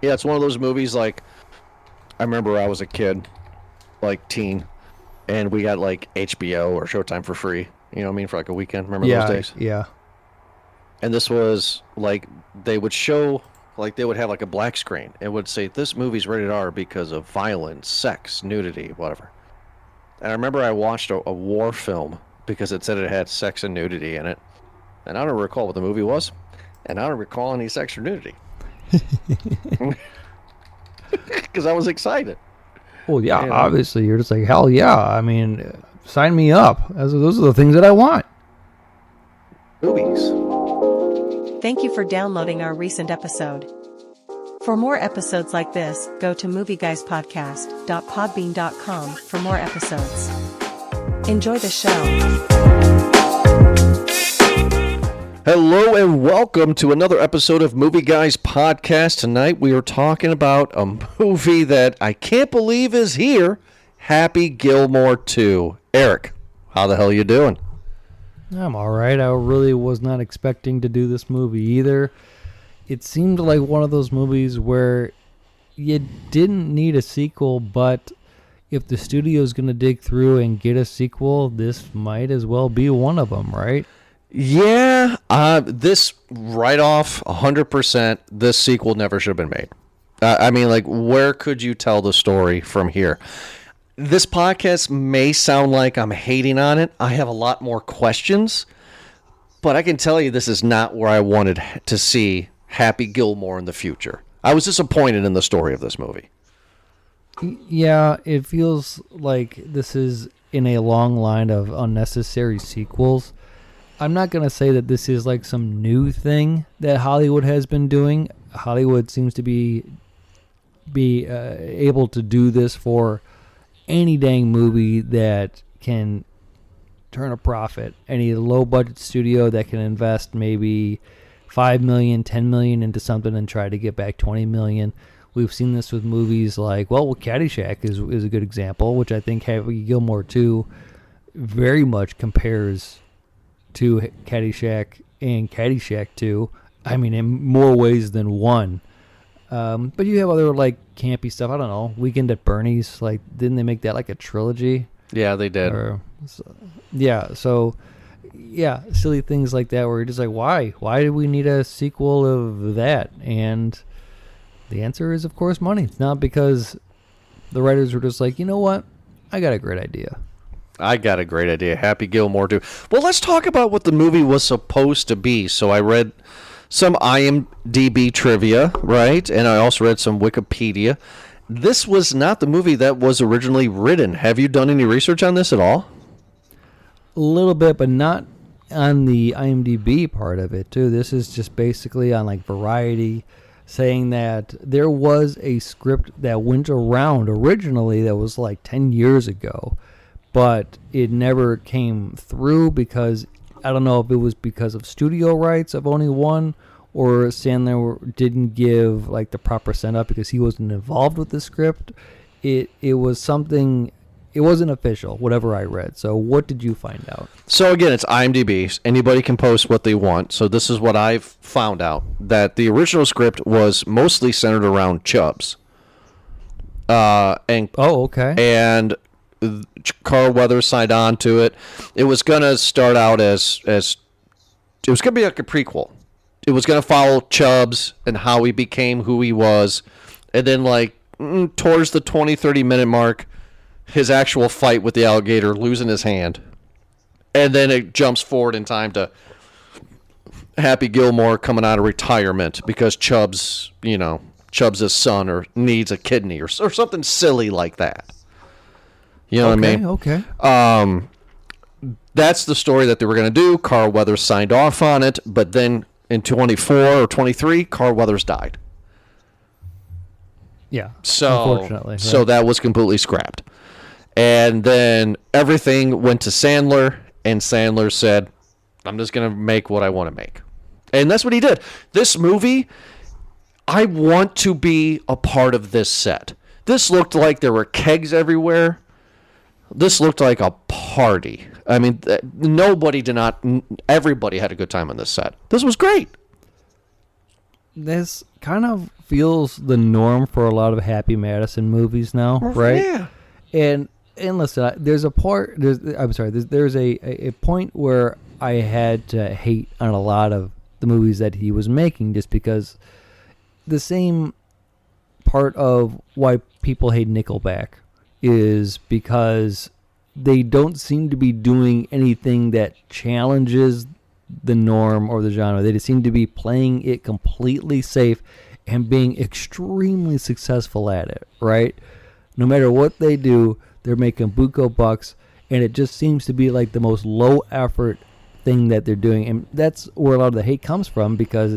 Yeah, it's one of those movies like I remember I was a kid, like teen, and we got like HBO or Showtime for free. You know what I mean? For like a weekend. Remember those Yeah, days? yeah. And this was like they would show like they would have like a black screen. It would say this movie's rated R because of violence, sex, nudity, whatever. And I remember I watched a war film because it said it had sex and nudity in it. And I don't recall what the movie was. And I don't recall any sex or nudity. Because I was excited. Well, yeah, You know, obviously you're just like, hell yeah. I mean, sign me up. Those are the things that I want. movies. Thank you for downloading our recent episode. For more episodes like this, go to movieguyspodcast.podbean.com for more episodes. Enjoy the show. Hello and welcome to another episode of Movie Guys Podcast. Tonight we are talking about a movie that I can't believe is here, Happy Gilmore 2. Eric, how the hell you doing? I'm all right. I really was not expecting to do this movie either. It seemed like one of those movies where you didn't need a sequel, but if the studio's going to dig through and get a sequel, this might as well be one of them, right? Yeah, this right off 100%, this sequel never should have been made. I mean, like, where could you tell the story from here? This podcast may sound like I'm hating on it. I have a lot more questions, but I can tell you this is not where I wanted to see Happy Gilmore in the future. I was disappointed in the story of this movie. Yeah, it feels like this is in a long line of unnecessary sequels. I'm not going to say that this is like some new thing that Hollywood has been doing. Hollywood seems to be able to do this for any dang movie that can turn a profit. Any low budget studio that can invest maybe 5 million, 10 million into something and try to get back 20 million. We've seen this with movies like, well, Caddyshack is a good example, which I think Happy Gilmore 2 very much compares to Caddyshack and Caddyshack 2. I mean, in more ways than one. But you have other like campy stuff. I don't know. Weekend at Bernie's. Like, didn't they make that like a trilogy? Yeah, they did. So silly things like that where you're just like, why? Why do we need a sequel of that? And the answer is, of course, money. It's not because the writers were just like, you know what? I got a great idea. I got a great idea. Happy Gilmore 2. Well, let's talk about what the movie was supposed to be. So I read some IMDb trivia, right? And I also read some Wikipedia. This was not the movie that was originally written. Have you done any research on this at all? A little bit, but not on the IMDb part of it, too. This is just basically on like Variety, saying that there was a script that went around originally that was like 10 years ago, but it never came through because I don't know if it was because of studio rights of only one, or Sandler didn't give like the proper send up because he wasn't involved with the script. It was something. It wasn't official, whatever I read. So what did you find out? So again, it's IMDb. Anybody can post what they want. So this is what I've found out, that the original script was mostly centered around Chubbs. Okay. And Carl Weathers signed on to it. It was going to start out as it was going to be like a prequel. It was going to follow Chubbs and how he became who he was. And then like towards the 20-30 minute mark, his actual fight with the alligator, losing his hand. And then it jumps forward in time to Happy Gilmore coming out of retirement because Chubbs' son or needs a kidney or something silly like that. You know what I mean? Okay. That's the story that they were going to do. Carl Weathers signed off on it, but then in 24 or 23, Carl Weathers died. Yeah. So, unfortunately, right? So that was completely scrapped. And then everything went to Sandler, and Sandler said, I'm just going to make what I want to make. And that's what he did. This movie, I want to be a part of this set. This looked like there were kegs everywhere. This looked like a party. I mean, everybody had a good time on this set. This was great. this kind of feels the norm for a lot of Happy Madison movies now, right? Yeah. And listen, there's a part. There's a point where I had to hate on a lot of the movies that he was making, just because the same part of why people hate Nickelback is because they don't seem to be doing anything that challenges the norm or the genre. They just seem to be playing it completely safe and being extremely successful at it, right? No matter what they do, they're making buco bucks, and it just seems to be like the most low effort thing that they're doing. And that's where a lot of the hate comes from, because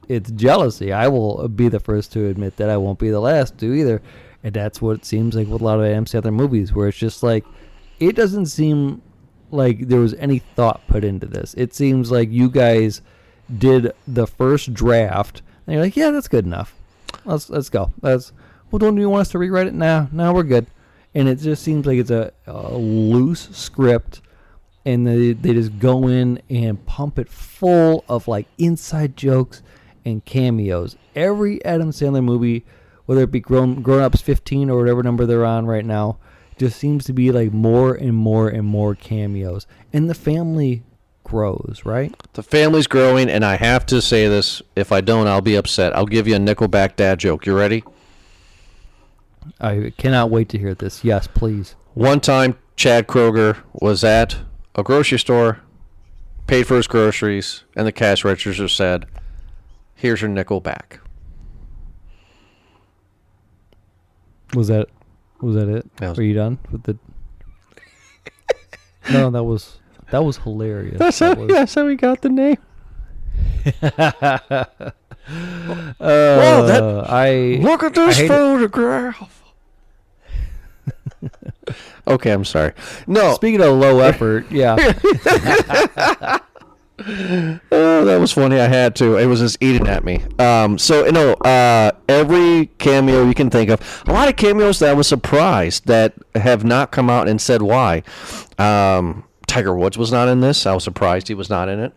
it's jealousy. I will be the first to admit that. I won't be the last to either. And that's what it seems like with a lot of Adam Sandler movies, where it's just like, it doesn't seem like there was any thought put into this. It seems like you guys did the first draft, and you're like, yeah, that's good enough. Let's go. Well, don't you want us to rewrite it? No, we're good. And it just seems like it's a loose script, and they just go in and pump it full of like inside jokes and cameos. Every Adam Sandler movie, whether it be Grown Ups 15 or whatever number they're on right now, just seems to be like more and more and more cameos. And the family grows, right? The family's growing, and I have to say this. If I don't, I'll be upset. I'll give you a Nickelback dad joke. You ready? I cannot wait to hear this. Yes, please. One time, Chad Kroger was at a grocery store, paid for his groceries, and the cash register said, "Here's your nickel back." Was that it? Were you done with the? No, that was hilarious. That's how we got the name. Look at this photograph. Okay, I'm sorry. No. Speaking of low effort, yeah. Oh, that was funny. I had to. It was just eating at me. Every cameo you can think of. A lot of cameos that I was surprised that have not come out and said why. Tiger Woods was not in this. I was surprised he was not in it.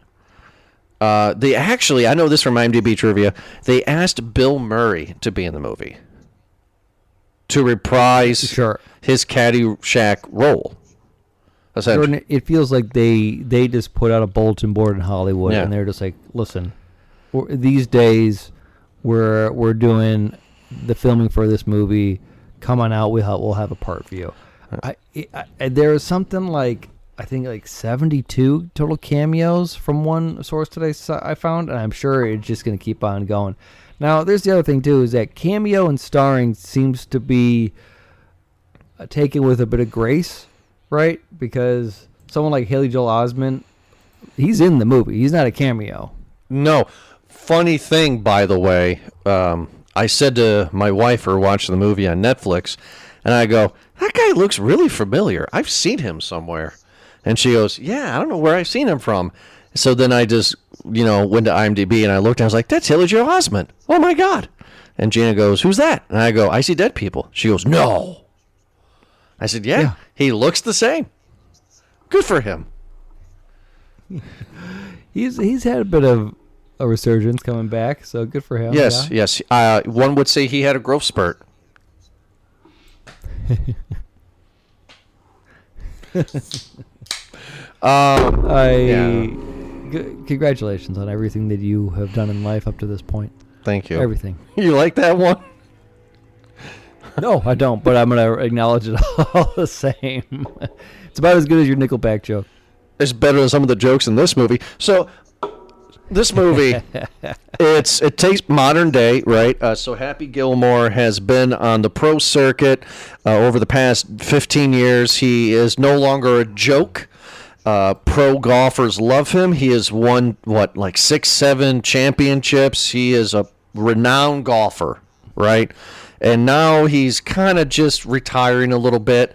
They actually, I know this from IMDb trivia, they asked Bill Murray to be in the movie to reprise his Caddyshack role. Jordan, it feels like they just put out a bulletin board in Hollywood, and they're just like, listen, these days we're doing the filming for this movie. Come on out, we'll have a part for you. There was something like, I think like 72 total cameos from one source that I found, and I'm sure it's just going to keep on going. Now, there's the other thing, too, is that cameo and starring seems to be taken with a bit of grace, right? Because someone like Haley Joel Osment, he's in the movie. He's not a cameo. No. Funny thing, by the way, I said to my wife, we're watching the movie on Netflix, and I go, that guy looks really familiar. I've seen him somewhere. And she goes, yeah, I don't know where I've seen him from. So then I just, went to IMDb and I looked and I was like, that's Haley Joel Osment. Oh, my God. And Gina goes, who's that? And I go, I See Dead People. She goes, no. I said, yeah. He looks the same. Good for him. He's had a bit of a resurgence coming back, so good for him. Yes. One would say he had a growth spurt. Congratulations on everything that you have done in life up to this point. Thank you. Everything. You like that one? No, I don't, but I'm going to acknowledge it all the same. It's about as good as your Nickelback joke. It's better than some of the jokes in this movie. So, this movie, it takes modern day, right? So Happy Gilmore has been on the pro circuit over the past 15 years. He is no longer a joke. Pro golfers love him. He has won, 6-7 championships. He is a renowned golfer, right? And now he's kind of just retiring a little bit,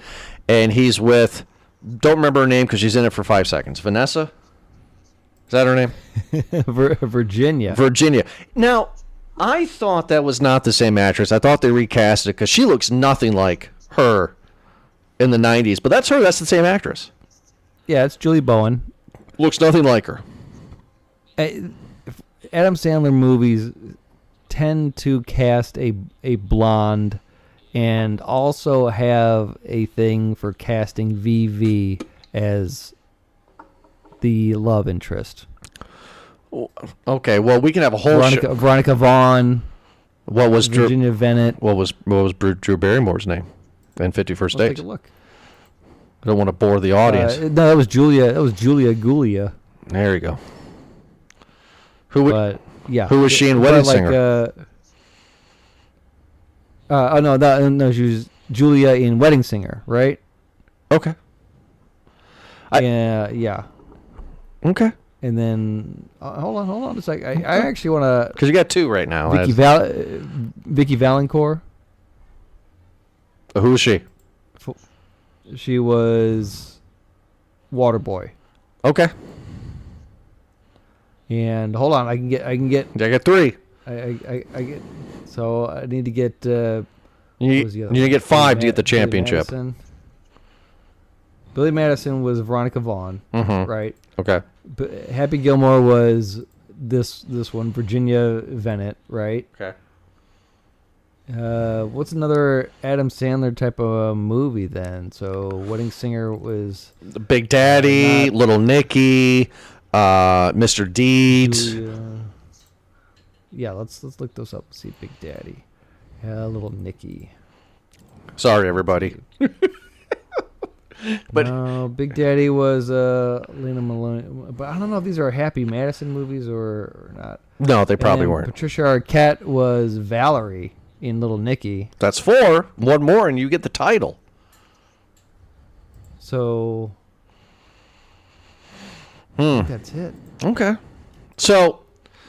and he's with, don't remember her name because she's in it for 5 seconds. Vanessa? Is that her name? Virginia. Now, I thought that was not the same actress. I thought they recast it because she looks nothing like her in the 90s. But that's her. That's the same actress. Yeah, it's Julie Bowen. Looks nothing like her. Adam Sandler movies tend to cast a blonde and also have a thing for casting VV as the love interest. Okay, well, we can have a whole Veronica Vaughn. What was Virginia Bennett? What was Drew Barrymore's name in 51st Let's Dates? take a look. I don't want to bore the audience. No, that was Julia. That was Julia Gulia. There you go. Who was she in But Wedding like, Singer? no, she was Julia in Wedding Singer, right? Okay. Yeah. Okay. And then hold on a sec. I actually want to. Because you got two right now. Vicky Valancourt. Who was she? She was Waterboy. Okay. And hold on, I can get. I got three. I get. So I need to get. You need to get five to get the championship. Billy Madison was Veronica Vaughn, right? Okay. But Happy Gilmore was this one, Virginia Bennett, right? Okay. What's another Adam Sandler type of movie then? So Wedding Singer was Big Daddy, Little Nicky, Mr. Deeds. Yeah, let's look those up. See Big Daddy, Little Nicky. Sorry, everybody. But no, Big Daddy was Lena Maloney. But I don't know if these are Happy Madison movies or not. No, they probably weren't. Patricia Arquette was Valerie in Little Nicky. That's four. One more, and you get the title. So I think that's it. Okay. So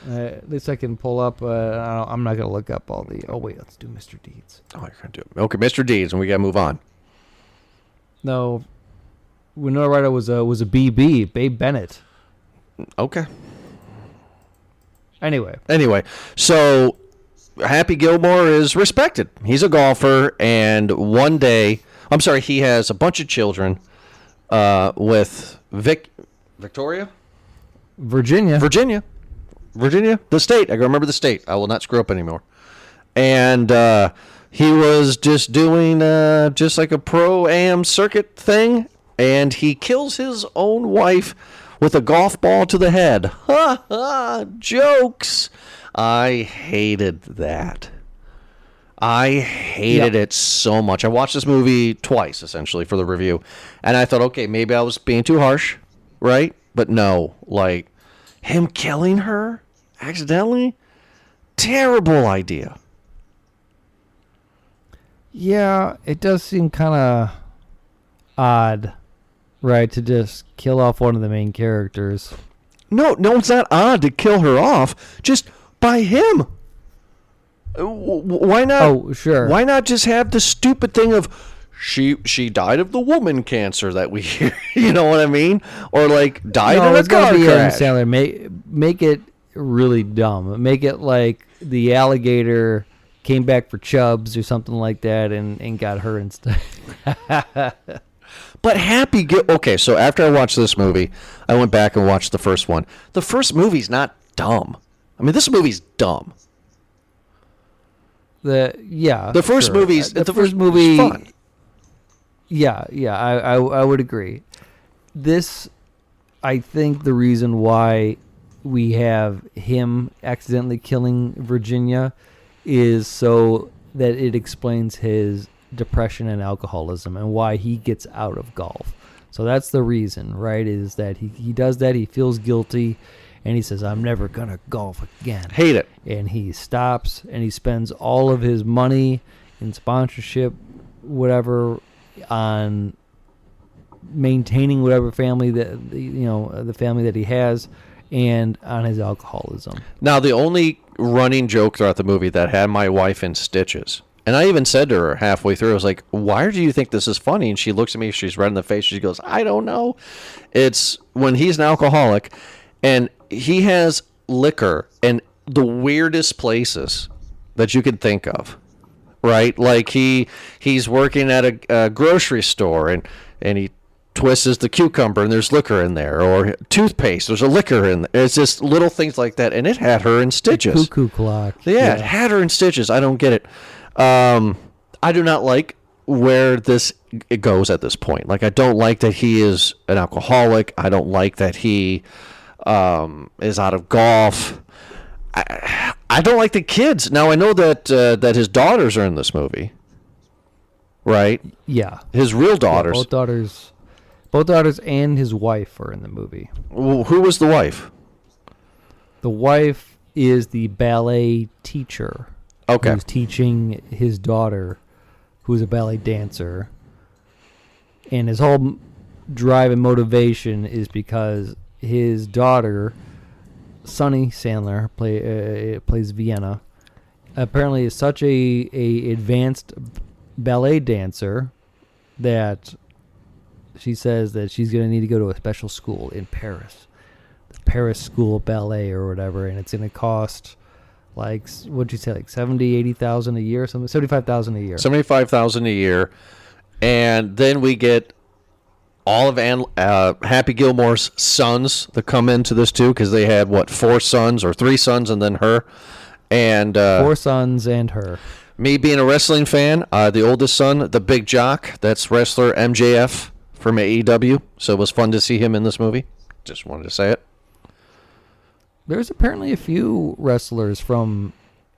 at least I can pull up. I'm not going to look up all the. Oh, wait. Let's do Mr. Deeds. Oh, you're going to do it. Okay, Mr. Deeds, and we got to move on. No. Winona Ryder was a BB, Babe Bennett. Okay. Anyway. So Happy Gilmore is respected. He's a golfer, and one day, he has a bunch of children with Victoria? Virginia, the state. I remember the state. I will not screw up anymore. And he was just doing just like a pro-am circuit thing, and he kills his own wife with a golf ball to the head. Ha ha! Jokes. I hated that. I hated it so much. I watched this movie twice, essentially, for the review. And I thought, okay, maybe I was being too harsh, right? But no, like, him killing her accidentally? Terrible idea. Yeah, it does seem kind of odd, right, to just kill off one of the main characters. No, it's not odd to kill her off. Just by him. Why not? Oh, sure. Why not just have the stupid thing of she died of the woman cancer that we hear? You know what I mean? Or like died in a car crash. Sandler. Make it really dumb. Make it like the alligator came back for Chubbs or something like that and got her instead. But okay, so after I watched this movie, I went back and watched the first one. The first movie's not dumb. I mean, this movie's dumb. The first movie's the first movie fun. Yeah, I would agree. This, I think, the reason why we have him accidentally killing Virginia is so that it explains his depression and alcoholism and why he gets out of golf. So that's the reason, right? Is that he does that, he feels guilty, and he says, I'm never going to golf again. Hate it. And he stops, and he spends all of his money in sponsorship, whatever, on maintaining whatever family that, the family that he has, and on his alcoholism. Now, the only running joke throughout the movie that had my wife in stitches, and I even said to her halfway through, I was like, why do you think this is funny? And she looks at me, she's red in the face, she goes, I don't know. It's when he's an alcoholic, and he has liquor in the weirdest places that you could think of, right? Like he's working at a grocery store, and he twists the cucumber and there's liquor in there, or toothpaste, there's a liquor in there. It's just little things like that, and it had her in stitches. Cuckoo clock. Yeah, it had her in stitches. I don't get it. I do not like where it goes at this point. Like, I don't like that he is an alcoholic. I don't like that he is out of golf. I don't like the kids. Now, I know that his daughters are in this movie, right? Yeah. His real Yeah, daughters. both daughters and his wife are in the movie. Who was the wife? The wife is the ballet teacher. Okay. Who's teaching his daughter, who's a ballet dancer. And his whole drive and motivation is because his daughter, Sunny Sandler, plays Vienna, apparently is such a advanced ballet dancer that she says that she's going to need to go to a special school in Paris, the Paris School of Ballet or whatever, and it's going to cost like, what'd you say, like 80,000 a year or something? 75,000 a year. 75,000 a year, and then we get all of Happy Gilmore's sons that come into this too, because they had 4 sons or 3 sons and then her, and 4 sons and her. Me being a wrestling fan, the oldest son, the big jock, that's wrestler MJF from AEW. So it was fun to see him in this movie. Just wanted to say it. There's apparently a few wrestlers from,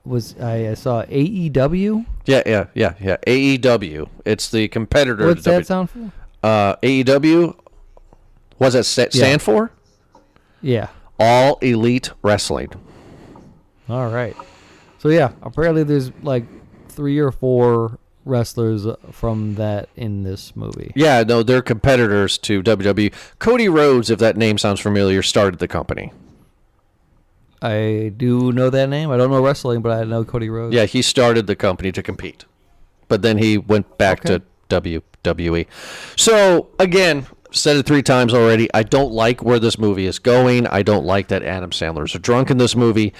I saw AEW? Yeah. AEW. It's the competitor. What's that sound for? AEW. What's that stand for? Yeah. All Elite Wrestling. All right. So yeah, apparently there's like 3 or 4 wrestlers from that in this movie. Yeah, no, they're competitors to WWE. Cody Rhodes, if that name sounds familiar, started the company. I do know that name. I don't know wrestling, but I know Cody Rhodes. Yeah, he started the company to compete. But then he went back to WWE. So, again, said it 3 times already. I don't like where this movie is going. I don't like that Adam Sandler's drunk in this movie.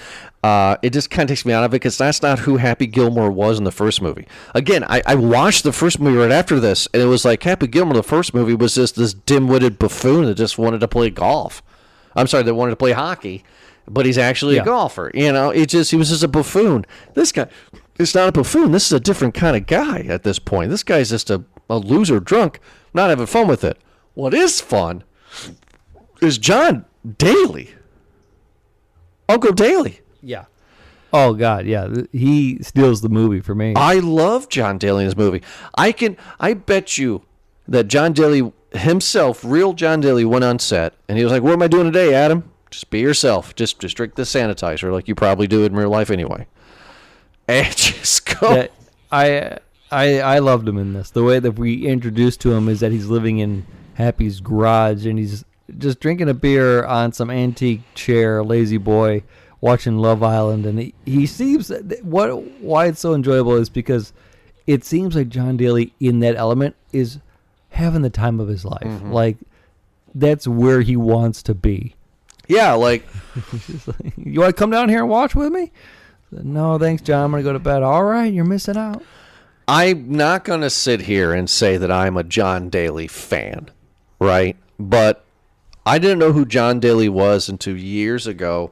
It just kind of takes me out of it because that's not who Happy Gilmore was in the first movie. Again, I watched the first movie right after this, and it was like Happy Gilmore, the first movie, was just this dim-witted buffoon that just wanted to play golf. I'm sorry, that wanted to play hockey, but he's actually a golfer. You know, he was just a buffoon. This guy is not a buffoon. This is a different kind of guy at this point. This guy's just a loser drunk, not having fun with it. What is fun is John Daly. Uncle Daly. Yeah. Oh, God, yeah. He steals the movie for me. I love John Daly in this movie. I bet you that John Daly himself, real John Daly, went on set, and he was like, what am I doing today, Adam? Just be yourself. Just drink the sanitizer like you probably do in real life anyway. And just go. I loved him in this. The way that we introduced to him is that he's living in Happy's garage, and he's just drinking a beer on some antique chair, lazy boy, watching Love Island. And he seems, why it's so enjoyable is because it seems like John Daly in that element is having the time of his life. Mm-hmm. Like, that's where he wants to be. Yeah, like, you want to come down here and watch with me? No, thanks, John. I'm going to go to bed. All right, you're missing out. I'm not going to sit here and say that I'm a John Daly fan, right? But I didn't know who John Daly was until years ago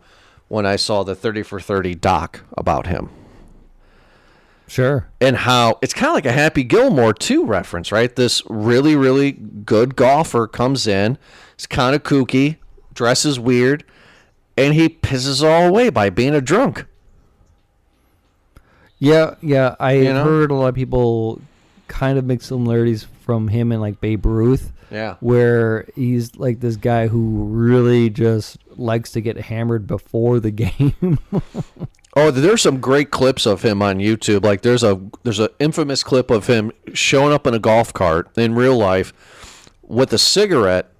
when I saw the 30 for 30 doc about him. Sure. And how it's kind of like a Happy Gilmore 2 reference, right? This really, really good golfer comes in. He's kind of kooky, dresses weird, and he pisses all away by being a drunk. Yeah. I heard a lot of people kind of make similarities from him and like Babe Ruth. Yeah. Where he's like this guy who really just likes to get hammered before the game. Oh, there's some great clips of him on YouTube. Like there's an infamous clip of him showing up in a golf cart in real life with a cigarette,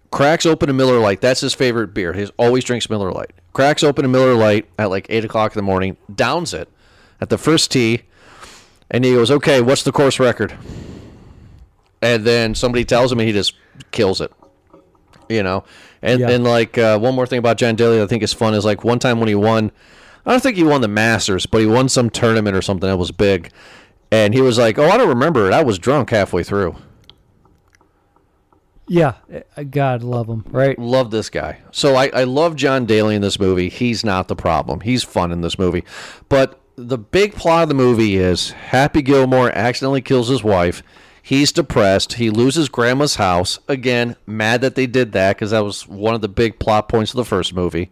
cracks open a Miller Lite. That's his favorite beer. He always drinks Miller Lite. Cracks open a Miller Lite at like 8 o'clock in the morning, downs it at the first tee, and he goes, okay, what's the course record? And then somebody tells him and he just kills it. You know? And like one more thing about John Daly I think is fun is like one time when he won, I don't think he won the Masters, but he won some tournament or something that was big. And he was like, oh, I don't remember it. I was drunk halfway through. Yeah, God love him, right? Love this guy. So I love John Daly in this movie. He's not the problem. He's fun in this movie. But the big plot of the movie is Happy Gilmore accidentally kills his wife. He's depressed. He loses grandma's house. Again, mad that they did that because that was one of the big plot points of the first movie.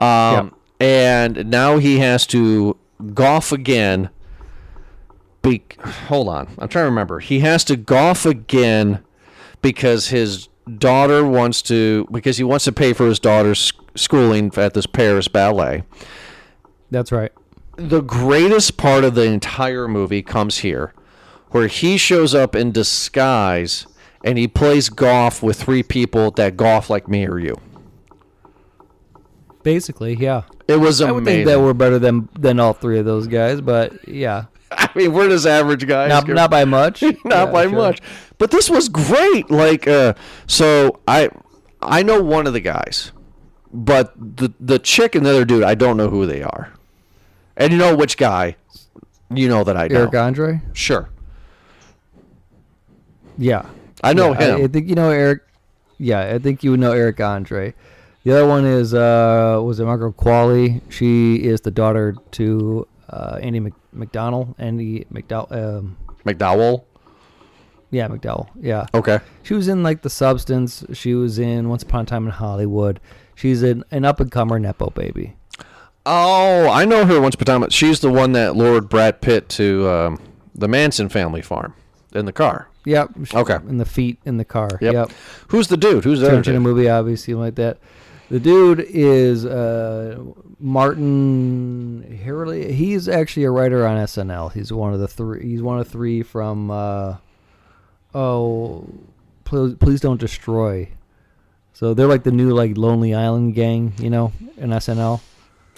Yep. And now he has to golf again. Hold on. I'm trying to remember. He has to golf again because his daughter because he wants to pay for his daughter's schooling at this Paris ballet. That's right. The greatest part of the entire movie comes here, where he shows up in disguise and he plays golf with 3 people that golf like me or you. Basically, yeah. It was amazing. I would think that we're better than all 3 of those guys, but yeah. I mean, we're just average guys. Not by much. Not by much. But this was great. Like, so I know one of the guys, but the chick and the other dude, I don't know who they are. And you know which guy? You know that I know. Eric Andre? Sure. Yeah. I know him. I think you know Eric. Yeah, I think you would know Eric Andre. The other one is was it Margaret Qualley? She is the daughter to Andy McDowell. Andy McDowell. McDowell? Yeah, McDowell. Yeah. Okay. She was in like The Substance. She was in Once Upon a Time in Hollywood. She's an up and comer nepo baby. Oh, I know her once upon a time. She's the one that lured Brad Pitt to the Manson family farm in the car. Yep. Okay. In the feet in the car. Yep. Who's the dude? Who's the other Tarantino movie, obviously, like that. The dude is Martin Hurley. He's actually a writer on SNL. He's one of the 3. He's one of 3 from Please Don't Destroy. So they're like the new like Lonely Island gang, you know, in SNL.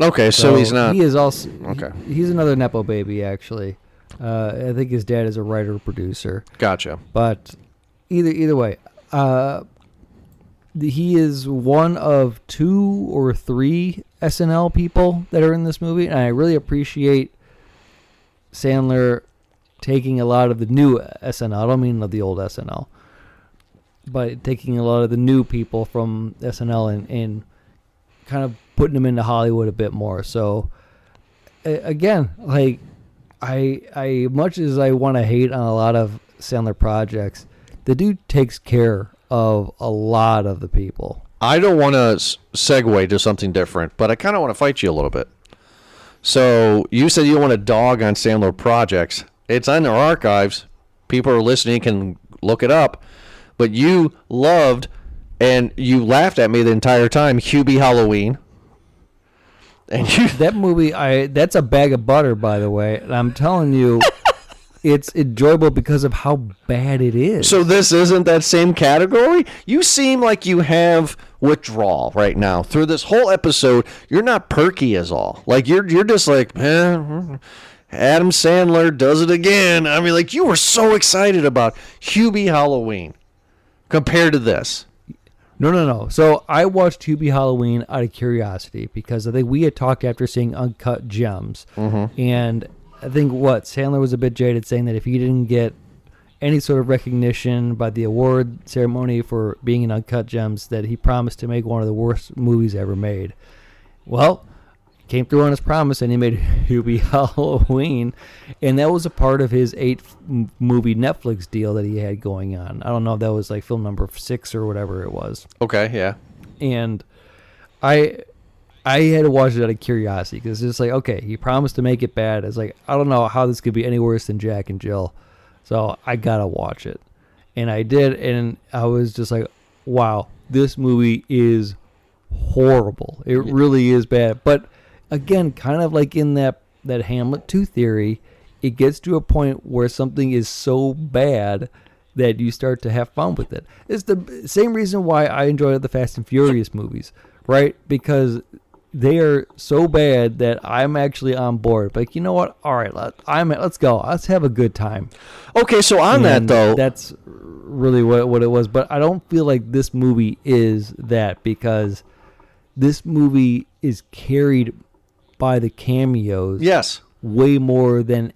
Okay, so he's not. He is also. Okay. He's another nepo baby, actually. I think his dad is a writer producer. Gotcha. But either way, he is one of 2 or 3 SNL people that are in this movie, and I really appreciate Sandler taking a lot of the new SNL. I don't mean the old SNL, but taking a lot of the new people from SNL and kind of putting them into Hollywood a bit more. So again, like I much as I want to hate on a lot of Sandler projects, the dude takes care of a lot of the people. I don't want to segue to something different, but I kind of want to fight you a little bit. So you said you want to dog on Sandler projects. It's on their archives. People are listening can look it up. But you loved and you laughed at me the entire time, Hubie Halloween. And That movie, that's a bag of butter, by the way. And I'm telling you, it's enjoyable because of how bad it is. So this isn't that same category? You seem like you have withdrawal right now. Through this whole episode, you're not perky as all. Like you're just like, Adam Sandler does it again. I mean, like you were so excited about Hubie Halloween compared to this. No. So I watched Hubie Halloween out of curiosity because I think we had talked after seeing Uncut Gems. Mm-hmm. And I think Sandler was a bit jaded saying that if he didn't get any sort of recognition by the award ceremony for being in Uncut Gems, that he promised to make one of the worst movies ever made. Well, came through on his promise and he made Hubie Halloween, and that was a part of his 8-movie Netflix deal that he had going on. I don't know if that was like film number 6 or whatever it was. Okay, yeah. And I had to watch it out of curiosity because it's just like, okay, he promised to make it bad. It's like, I don't know how this could be any worse than Jack and Jill. So I gotta watch it. And I did, and I was just like, wow, this movie is horrible. It really is bad. But again, kind of like in that Hamlet 2 theory, it gets to a point where something is so bad that you start to have fun with it. It's the same reason why I enjoy the Fast and Furious movies, right? Because they are so bad that I'm actually on board. Like, you know what? All right, let's go. Let's have a good time. Okay, so on that though, that's really what it was. But I don't feel like this movie is that, because this movie is carried by the cameos. yes, way more than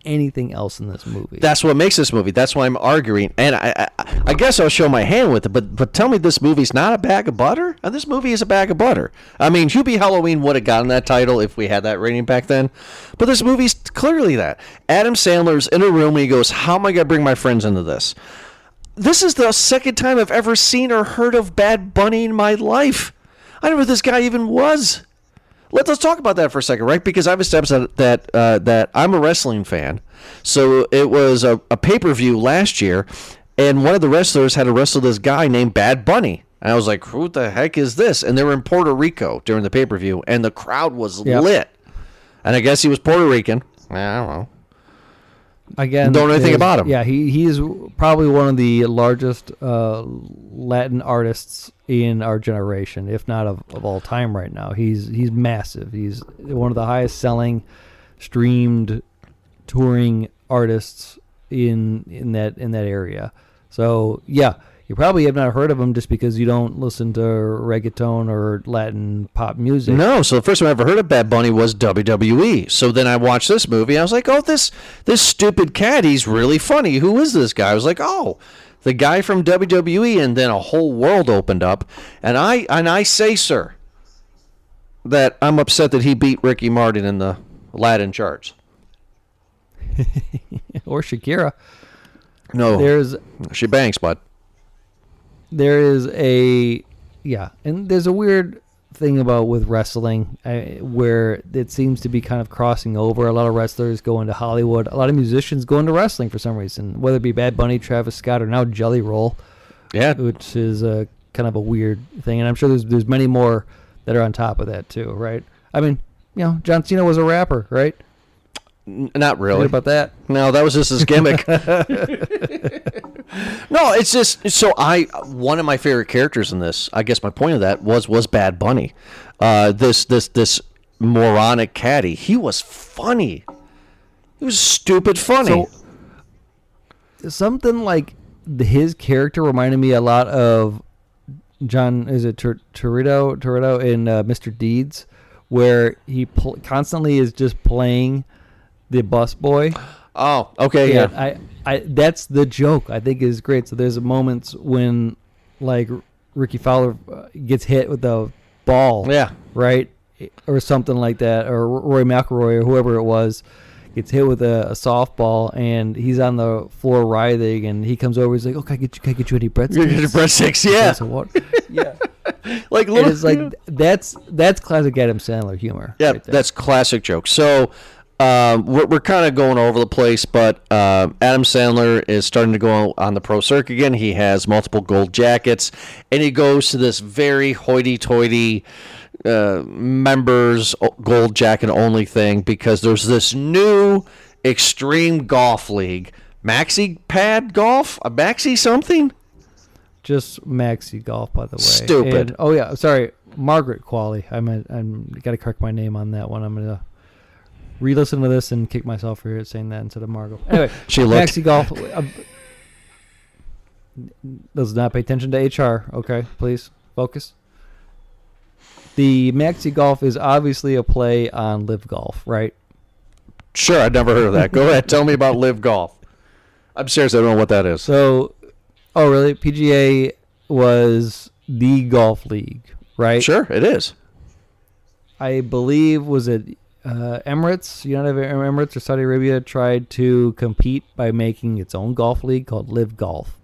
anything else in this movie. That's what makes this movie. That's why I'm arguing. And I guess I'll show my hand with it. But tell me this movie's not a bag of butter? This movie is a bag of butter. I mean, Hubie Halloween would have gotten that title if we had that rating back then. But this movie's clearly that. Adam Sandler's in a room and he goes, how am I going to bring my friends into this? This is the second time I've ever seen or heard of Bad Bunny in my life. I don't know who this guy even was. Let's talk about that for a second, right? Because I've established that I'm a wrestling fan. So it was a pay-per-view last year, and one of the wrestlers had to wrestle this guy named Bad Bunny. And I was like, who the heck is this? And they were in Puerto Rico during the pay-per-view, and the crowd was lit. And I guess he was Puerto Rican. I don't know. Again, don't know anything about him. Yeah, he is probably one of the largest Latin artists in our generation, if not of all time right now. He's massive. He's one of the highest selling streamed touring artists in that area. So yeah, you probably have not heard of him just because you don't listen to reggaeton or Latin pop music. No, so the first time I ever heard of Bad Bunny was WWE. So then I watched this movie. I was like, oh, this stupid cat, he's really funny. Who is this guy? I was like, oh, the guy from WWE. And then a whole world opened up. And I say, sir, that I'm upset that he beat Ricky Martin in the Latin charts. Or Shakira. No, she bangs, bud. There is and there's a weird thing about with wrestling where it seems to be kind of crossing over. A lot of wrestlers go into Hollywood. A lot of musicians go into wrestling for some reason, whether it be Bad Bunny, Travis Scott, or now Jelly Roll. Yeah, which is a kind of a weird thing, and I'm sure there's many more that are on top of that too, right? I mean, John Cena was a rapper, right? Not really. What about that? No, that was just his gimmick. No, it's just one of my favorite characters in this. I guess my point of that was Bad Bunny. This moronic caddy. He was funny. He was stupid funny. So, something like his character reminded me a lot of John. Is it Torito in Mr. Deeds, where he constantly is just playing the busboy. Oh, okay, yeah. I that's the joke I think is great. So there's moments when like Ricky Fowler gets hit with the ball, right, or something like that, or Roy McIlroy or whoever it was gets hit with a softball and he's on the floor writhing and he comes over. He's like, "Oh, can I get you any breadsticks?" Get breadsticks, yeah. Yeah. Like little, it's like that's classic Adam Sandler humor. Yeah, right, that's classic joke. So. We're kind of going over the place, but Adam Sandler is starting to go on the pro circuit again. He has multiple gold jackets, and he goes to this very hoity-toity members gold jacket only thing because there's this new extreme golf league, Maxi Pad Golf, a Maxi something. Just Maxi Golf, by the way. Stupid. And, sorry, Margaret Qualley. I'm got to correct my name on that one. I'm gonna re-listen to this and kick myself for saying that instead of Margot. Anyway, Maxi Golf does not pay attention to HR. Okay, please focus. The Maxi Golf is obviously a play on Live Golf, right? Sure, I've never heard of that. Go ahead, tell me about Live Golf. I'm serious, I don't know what that is. So, oh really? PGA was the golf league, right? Sure, it is. I believe, was it Emirates, United Arab Emirates or Saudi Arabia tried to compete by making its own golf league called Live Golf.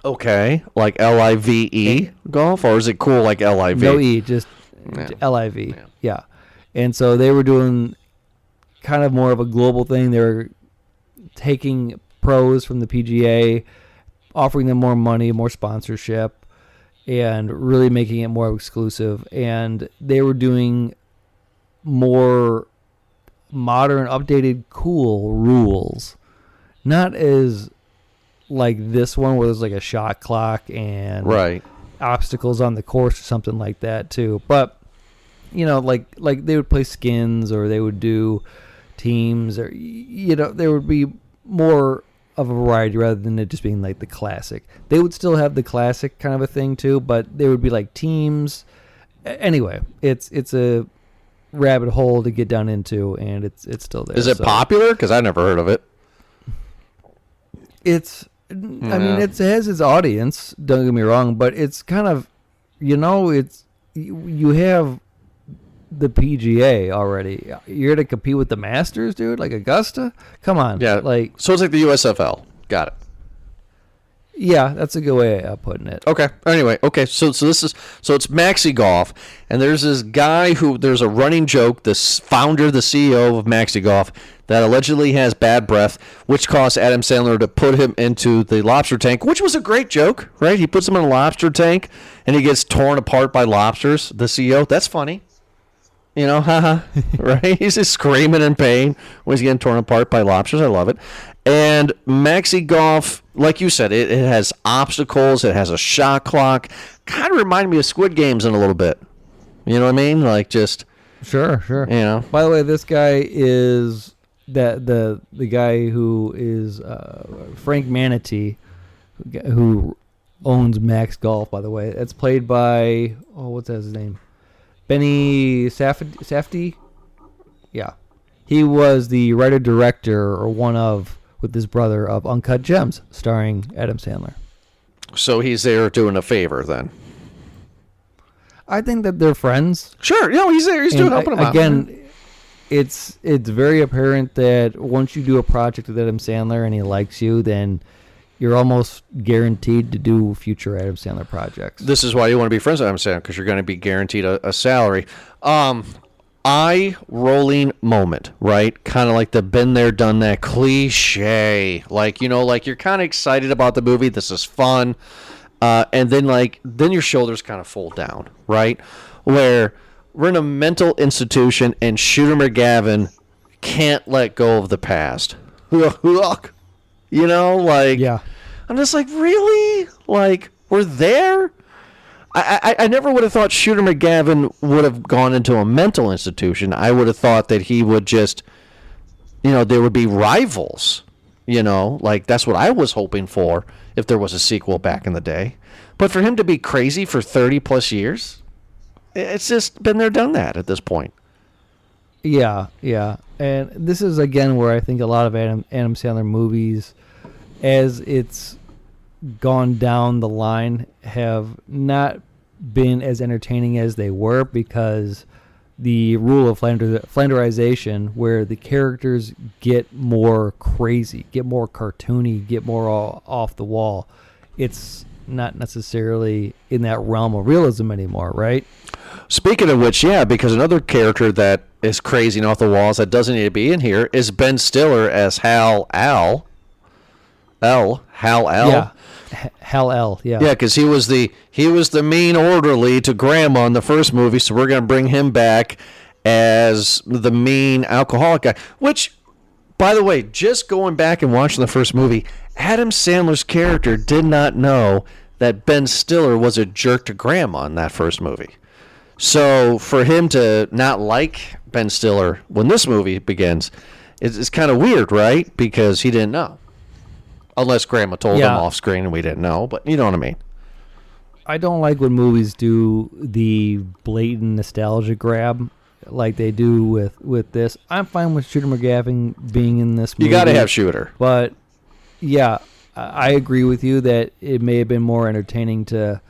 Okay, like LIVE golf, or is it cool like LIV? No E, just LIV. Yeah. And so they were doing kind of more of a global thing. They were taking pros from the PGA, offering them more money, more sponsorship, and really making it more exclusive. And they were doing more modern, updated, cool rules. Not as like this one where there's like a shot clock and obstacles on the course or something like that too. But like they would play skins or they would do teams or there would be more of a variety rather than it just being like the classic. They would still have the classic kind of a thing too, but there would be like teams. Anyway, it's a rabbit hole to get down into, and it's still there. Is it so. popular? Because I never heard of it. I mean, it has its audience. Don't get me wrong, but it's kind of, it's you have the PGA already. You're to compete with the Masters, dude. Like Augusta. Come on. Yeah. Like, so it's like the USFL. Got it. yeah, that's a good way of putting it. Okay. Anyway, okay. So it's Maxi Golf, and there's this guy there's a running joke. This founder, the CEO of Maxi Golf, that allegedly has bad breath, which caused Adam Sandler to put him into the lobster tank, which was a great joke, right? He puts him in a lobster tank, and he gets torn apart by lobsters. The CEO. That's funny. Haha, right? He's just screaming in pain when he's getting torn apart by lobsters. I love it. And Maxi Golf, like you said, it has obstacles. It has a shot clock. Kind of reminded me of Squid Games in a little bit. You know what I mean? Like just Sure. By the way, this guy is the guy who is Frank Manatee, who owns Max Golf. By the way, it's played by what's his name? Benny Safdie? Yeah. He was the writer-director, or one of, with his brother, of Uncut Gems, starring Adam Sandler. So he's there doing a favor then. I think that they're friends. Sure. He's there. He's helping him out. Again, it's very apparent that once you do a project with Adam Sandler and he likes you, then you're almost guaranteed to do future Adam Sandler projects. This is why you want to be friends with Adam Sandler, because you're going to be guaranteed a salary. Eye-rolling moment, right? Kind of like the been there, done that cliche. Like, like you're kind of excited about the movie. This is fun. And then your shoulders kind of fold down, right? Where we're in a mental institution and Shooter McGavin can't let go of the past. Yeah. I'm just like, really? Like, we're there? I never would have thought Shooter McGavin would have gone into a mental institution. I would have thought that he would just, there would be rivals. Like that's what I was hoping for if there was a sequel back in the day. But for him to be crazy for 30 plus years, it's just been there, done that at this point. Yeah. And this is, again, where I think a lot of Adam Sandler movies, as it's gone down the line, have not been as entertaining as they were, because the rule of Flanderization, where the characters get more crazy, get more cartoony, get more off the wall, it's not necessarily in that realm of realism anymore, right? Speaking of which, yeah, because another character that is crazy and off the walls that doesn't need to be in here is Ben Stiller as Hal L. Yeah. Hal L. Yeah. Yeah, because he was the mean orderly to Grandma in the first movie, so we're gonna bring him back as the mean alcoholic guy. Which, by the way, just going back and watching the first movie, Adam Sandler's character did not know that Ben Stiller was a jerk to Grandma in that first movie. So for him to not like Ben Stiller when this movie begins, it's kind of weird, right? Because he didn't know. Unless Grandma told him off screen and we didn't know, but you know what I mean. I don't like when movies do the blatant nostalgia grab like they do with this. I'm fine with Shooter McGavin being in this movie. You got to have Shooter. But, yeah, I agree with you that it may have been more entertaining to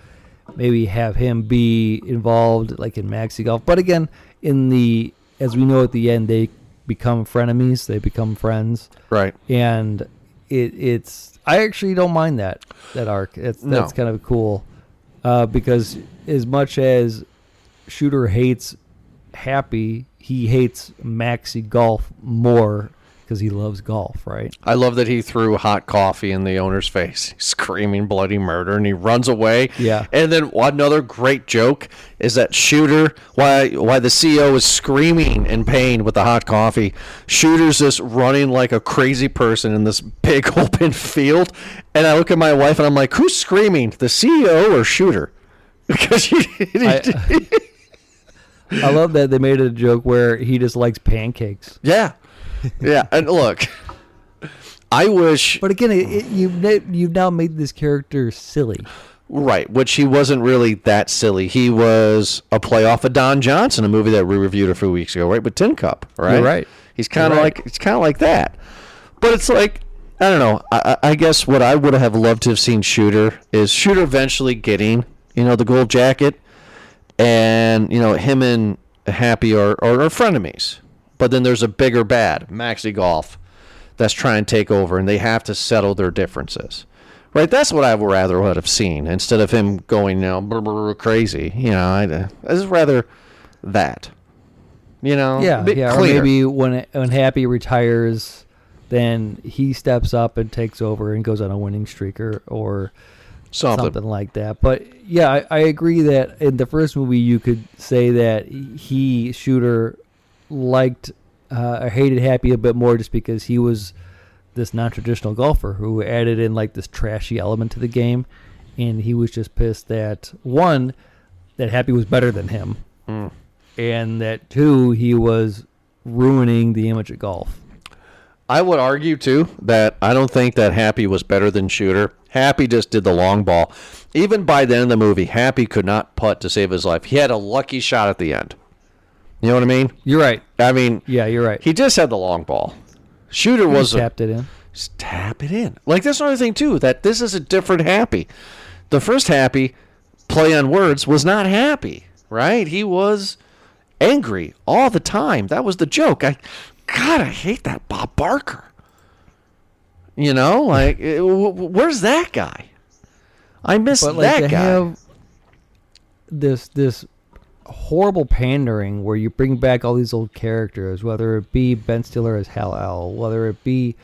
maybe have him be involved like in Maxi Golf. But, again, as we know at the end, they become frenemies. They become friends. Right. And it's I actually don't mind that arc. That's kind of cool, because as much as Shooter hates Happy, he hates Maxi Golf more because he loves golf, right? I love that he threw hot coffee in the owner's face, screaming bloody murder, and he runs away. Yeah. And then another great joke is that Shooter, why the CEO is screaming in pain with the hot coffee, Shooter's just running like a crazy person in this big open field. And I look at my wife and I'm like, who's screaming, the CEO or Shooter? Because I love that they made it a joke where he just likes pancakes. Yeah. Yeah, and look, I wish. But again, you've now made this character silly. Right, which he wasn't really that silly. He was a playoff of Don Johnson, a movie that we reviewed a few weeks ago, right? With Tin Cup, right? You're right. He's kind of like that. But it's like, I don't know. I guess what I would have loved to have seen Shooter is Shooter eventually getting, the gold jacket, and him and Happy are frenemies. But then there's a bigger bad, Maxi Golf, that's trying to take over, and they have to settle their differences. Right, that's what I would rather have seen instead of him going, crazy. I just rather that. Yeah, a bit yeah. cleaner. Or maybe when Happy retires, then he steps up and takes over and goes on a winning streak or something like that. But yeah, I agree that in the first movie you could say that Shooter liked or hated Happy a bit more just because he was this non-traditional golfer who added in like this trashy element to the game, and he was just pissed that one, that Happy was better than him, and that two, he was ruining the image of golf. I would argue too that I don't think that Happy was better than Shooter. Happy just did the long ball. Even by the end of the movie, Happy could not putt to save his life. He had a lucky shot at the end. You know what I mean? You're right. I mean, Yeah, you're right. he just had the long ball. Shooter He was tapped it in. Just tap it in. Like, that's another thing, too, that this is a different Happy. The first Happy, play on words, was not happy, right? He was angry all the time. That was the joke. I hate that Bob Barker. Where's that guy? I miss But like that to guy. have this horrible pandering where you bring back all these old characters, whether it be Ben Stiller as Hal L, whether it be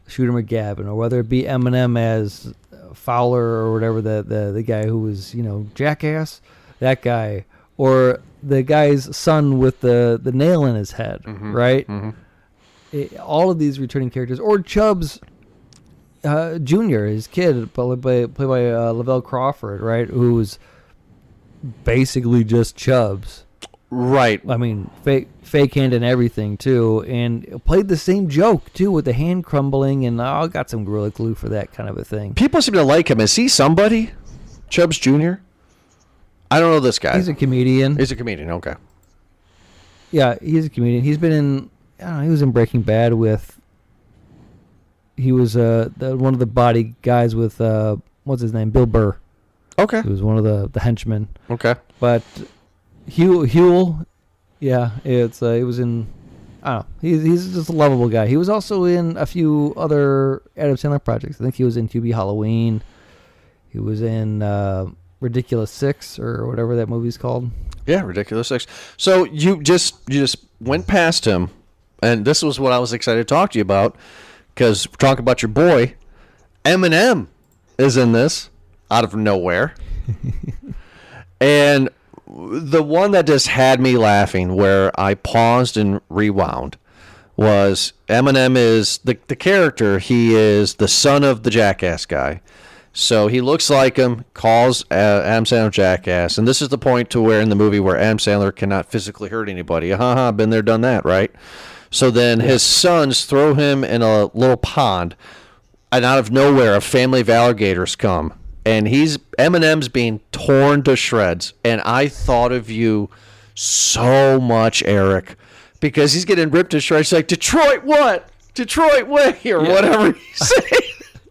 Shooter McGavin, or whether it be Eminem as Fowler or whatever the guy who was Jackass, that guy, or the guy's son with the nail in his head, right? All of these returning characters, or Chubbs Jr., his kid, played by Lavelle Crawford, right, who was basically just Chubbs. Right. I mean, fake hand and everything too, and played the same joke too with the hand crumbling, and I got some Gorilla Glue for that kind of a thing. People seem to like him. Is he somebody? Chubbs Jr.? I don't know this guy. He's a comedian. He's a comedian, okay. Yeah, he's a comedian. He's been in. I don't know, he was in Breaking Bad with. He was one of the body guys with what's his name, Bill Burr. Okay. He was one of the henchmen. Okay. But Huel, yeah, he was in. I don't know. He's just a lovable guy. He was also in a few other Adam Sandler projects. I think he was in QB Halloween. He was in Ridiculous Six or whatever that movie's called. Yeah, Ridiculous Six. So you just went past him, and this was what I was excited to talk to you about, because we're talking about your boy, Eminem, is in this out of nowhere, and the one that just had me laughing, where I paused and rewound, was Eminem is the character. He is the son of the Jackass guy. So he looks like him, calls Adam Sandler Jackass, and this is the point to where in the movie where Adam Sandler cannot physically hurt anybody. Been there, done that, right? So then his sons throw him in a little pond, and out of nowhere, a family of alligators come, and Eminem's being torn to shreds. And I thought of you so much, Eric, because he's getting ripped to shreds. He's like, Detroit what? Detroit way, or whatever he's saying.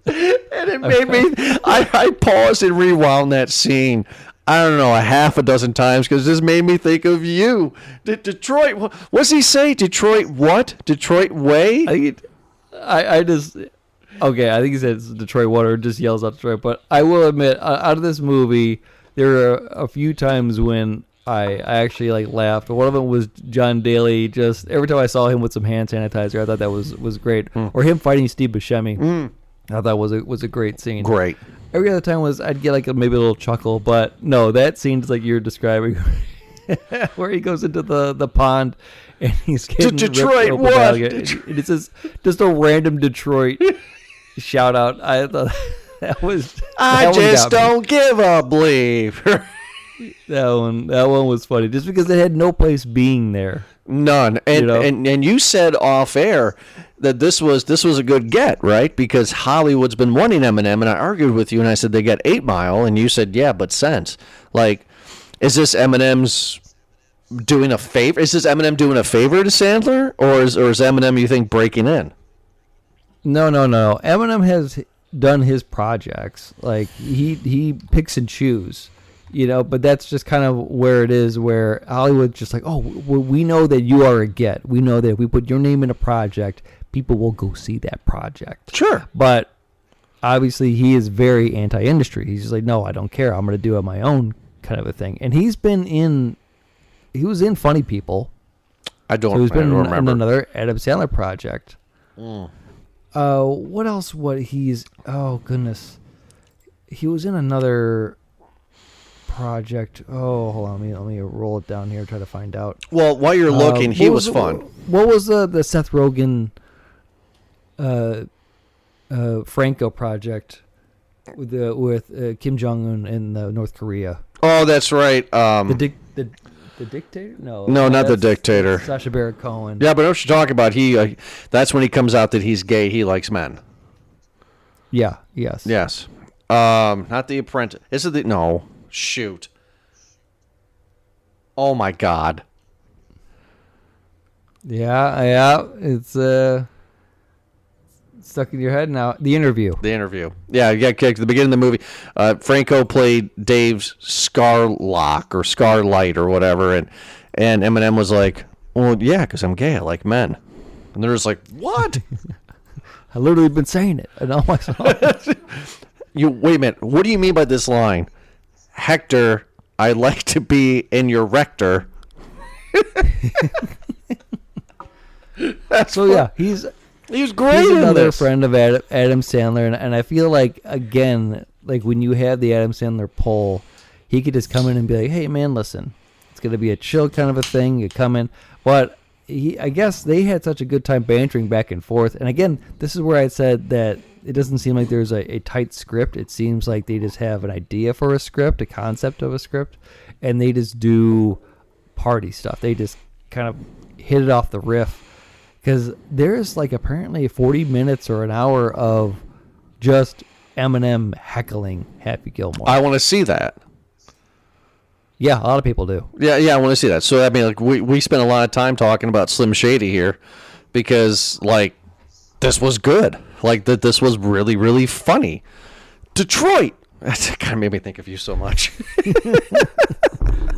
And it made me, I paused and rewound that scene, I don't know, a half a dozen times, because this made me think of you. Detroit, what's he say? Detroit what? Detroit way? I just, okay, I think he says Detroit Water, or just yells out Detroit. But I will admit, out of this movie, there are a few times when I actually laughed. One of them was John Daly. Just every time I saw him with some hand sanitizer, I thought that was great. Or him fighting Steve Buscemi. I thought was a great scene. Great. Every other time I'd get maybe a little chuckle, but no, that scene's like you're describing, where he goes into the pond and he's getting Detroit ripped what? And it says just a random Detroit shout out. I thought that was. I just don't give a bleep. That one was funny, just because it had no place being there. None. And You know? and you said off air that this was a good get, right? Because Hollywood's been wanting Eminem, and I argued with you, and I said they get 8 Mile, and you said yeah, but Sense. Like, is this Eminem's doing a favor? Is this Eminem doing a favor to Sandler, or is Eminem, you think, breaking in? No. Eminem has done his projects. Like he picks and chooses, but that's just kind of where it is, where Hollywood's just like, oh, we know that you are a get. We know that if we put your name in a project, people will go see that project. Sure. But obviously he is very anti-industry. He's just like, no, I don't care. I'm going to do it my own kind of a thing. And he was in Funny People. I don't in remember. another Adam Sandler project. What else? Oh goodness, he was in another project. Oh, hold on, let me roll it down here. Try to find out. Well, while you're looking, he was fun. What was the Seth Rogen, Franco project with Kim Jong Un in North Korea? Oh, that's right. The dictator? No, not the that's dictator. Sacha Baron Cohen. Yeah, but I know what you're talking about. He that's when he comes out that he's gay. He likes men. Yeah. Yes. Yes. Not The Apprentice. Is it the? No. Shoot. Oh my God. Yeah. It's stuck in your head now. The Interview. The Interview. Yeah, at the beginning of the movie, Franco played Dave's Scarlock or Scarlight or whatever, and Eminem was like, well, yeah, because I'm gay. I like men. And they're just like, what? I literally been saying it in all my songs. Wait a minute. What do you mean by this line? Hector, I like to be in your rector. So yeah, he's great. He's in another this. friend of Adam Sandler, and I feel like, again, like when you have the Adam Sandler poll, he could just come in and be like, hey man, listen, it's gonna be a chill kind of a thing. You come in, but I guess they had such a good time bantering back and forth. And again, this is where I said that it doesn't seem like there's a tight script. It seems like they just have an idea for a script, a concept of a script, and they just do party stuff. They just kind of hit it off the riff. Because there's like apparently 40 minutes or an hour of just Eminem heckling Happy Gilmore. I want to see that. Yeah, a lot of people do. Yeah, I want to see that. So I mean, like we spent a lot of time talking about Slim Shady here, because like this was good. Like this was really, really funny. Detroit. That kind of made me think of you so much.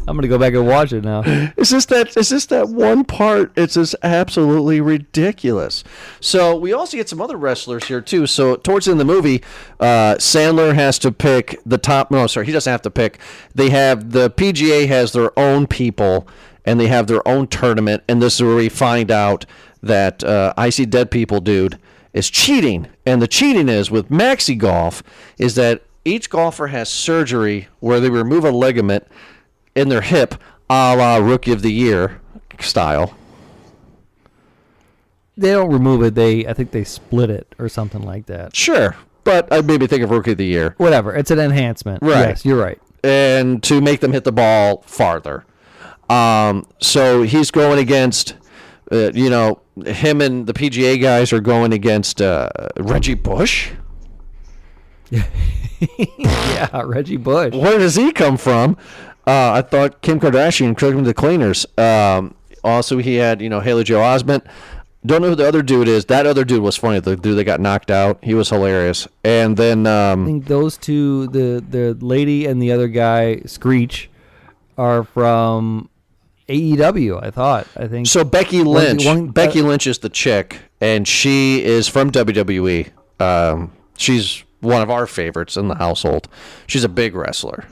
I'm gonna go back and watch it now. It's just that one part. It's just absolutely ridiculous. So we also get some other wrestlers here too. So towards the end of the movie, Sandler has to pick the top. No, sorry, he doesn't have to pick. They have the PGA has their own people, and they have their own tournament. And this is where we find out that I See Dead People dude is cheating. And the cheating is with Maxi Golf is that each golfer has surgery where they remove a ligament in their hip, a la Rookie of the Year style. They don't remove it. I think they split it or something like that. Sure, but I made me think of Rookie of the Year. Whatever. It's an enhancement. Right. Yes, you're right. And to make them hit the ball farther. So he's going against, him and the PGA guys are going against Reggie Bush. Yeah, Reggie Bush. Where does he come from? I thought Kim Kardashian took him to cleaners. Also, he had, Haley Joel Osment. Don't know who the other dude is. That other dude was funny. The dude that got knocked out. He was hilarious. And then I think those two, the lady and the other guy, Screech, are from AEW. I think so. Becky Lynch. Becky uh, Lynch is the chick, and she is from WWE. She's one of our favorites in the household. She's a big wrestler.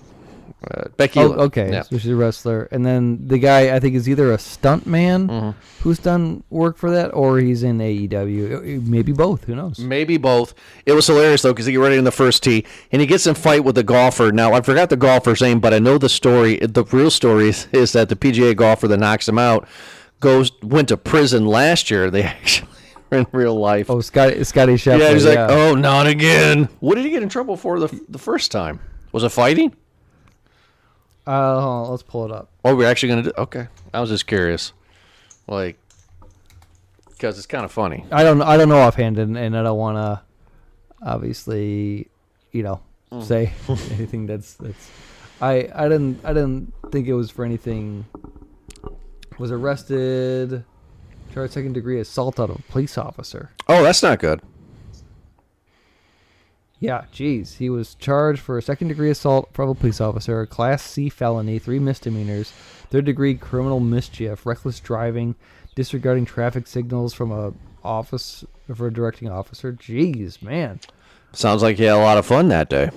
Becky. Okay. Yeah. So she's a wrestler, and then the guy I think is either a stunt man who's done work for that, or he's in AEW. Maybe both. Who knows? Maybe both. It was hilarious though, because he get ready in the first tee, and he gets in fight with the golfer. Now I forgot the golfer's name, but I know the story. The real story is that the PGA golfer that knocks him out went to prison last year. They actually were in real life. Oh, Scotty Scheffler. Yeah, he's like, oh, not again. What did he get in trouble for the first time? Was it fighting? Hold on, let's pull it up. Oh, we're actually going to do... Okay. I was just curious. Like, because it's kind of funny. I don't know offhand, and I don't want to obviously, say anything that's. I didn't think it was for anything. Was arrested, charged second degree assault on a police officer. Oh, that's not good. Yeah, geez. He was charged for a second-degree assault from a police officer, a Class C felony, 3 misdemeanors, third-degree criminal mischief, reckless driving, disregarding traffic signals from a directing officer. Jeez, man. Sounds like he had a lot of fun that day.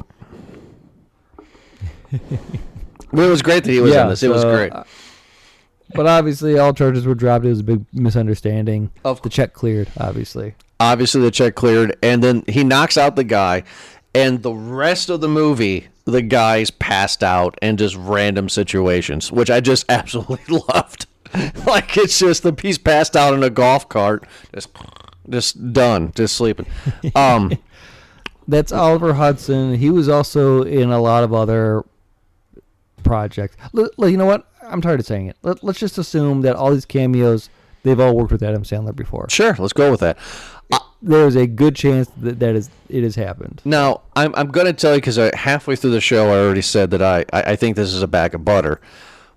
Well, it was great that he was in this. It was great. But obviously, all charges were dropped. It was a big misunderstanding. The check cleared, obviously. Obviously, the check cleared, and then he knocks out the guy, and the rest of the movie, the guy's passed out in just random situations, which I just absolutely loved. Like, it's just the piece passed out in a golf cart, just done, just sleeping. That's Oliver Hudson. He was also in a lot of other projects. You know what? I'm tired of saying it. Let's just assume that all these cameos, they've all worked with Adam Sandler before. Sure, let's go with that. There's a good chance that it has happened. Now, I'm going to tell you, because halfway through the show, I already said that I think this is a bag of butter.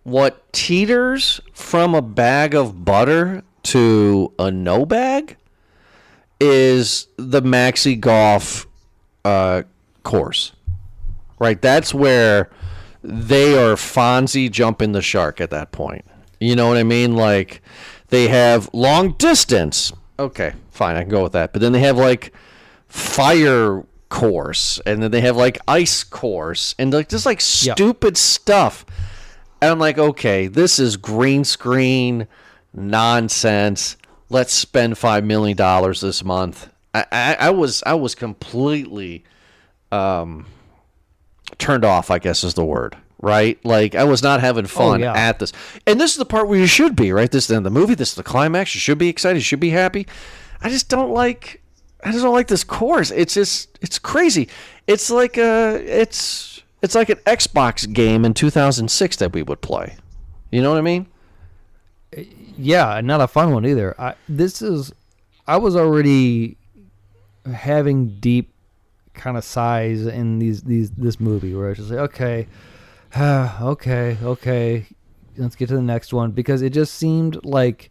What teeters from a bag of butter to a no bag is the Maxi Golf course. Right? That's where they are Fonzie jumping the shark at that point. You know what I mean? Like, they have long distance. Okay, fine, I can go with that. But then they have, like, fire course, and then they have, like, ice course, and, like, just, like, stupid stuff. And I'm like, okay, this is green screen nonsense. Let's spend $5 million this month. I was completely turned off, I guess is the word, right? Like, I was not having fun at this. And this is the part where you should be, right? This is the end of the movie. This is the climax. You should be excited. You should be happy. I just don't like this course. It's crazy. It's like it's like an Xbox game in 2006 that we would play. You know what I mean? Yeah, not a fun one either. I was already having deep kind of sighs in this movie where I was just like, okay, let's get to the next one, because it just seemed like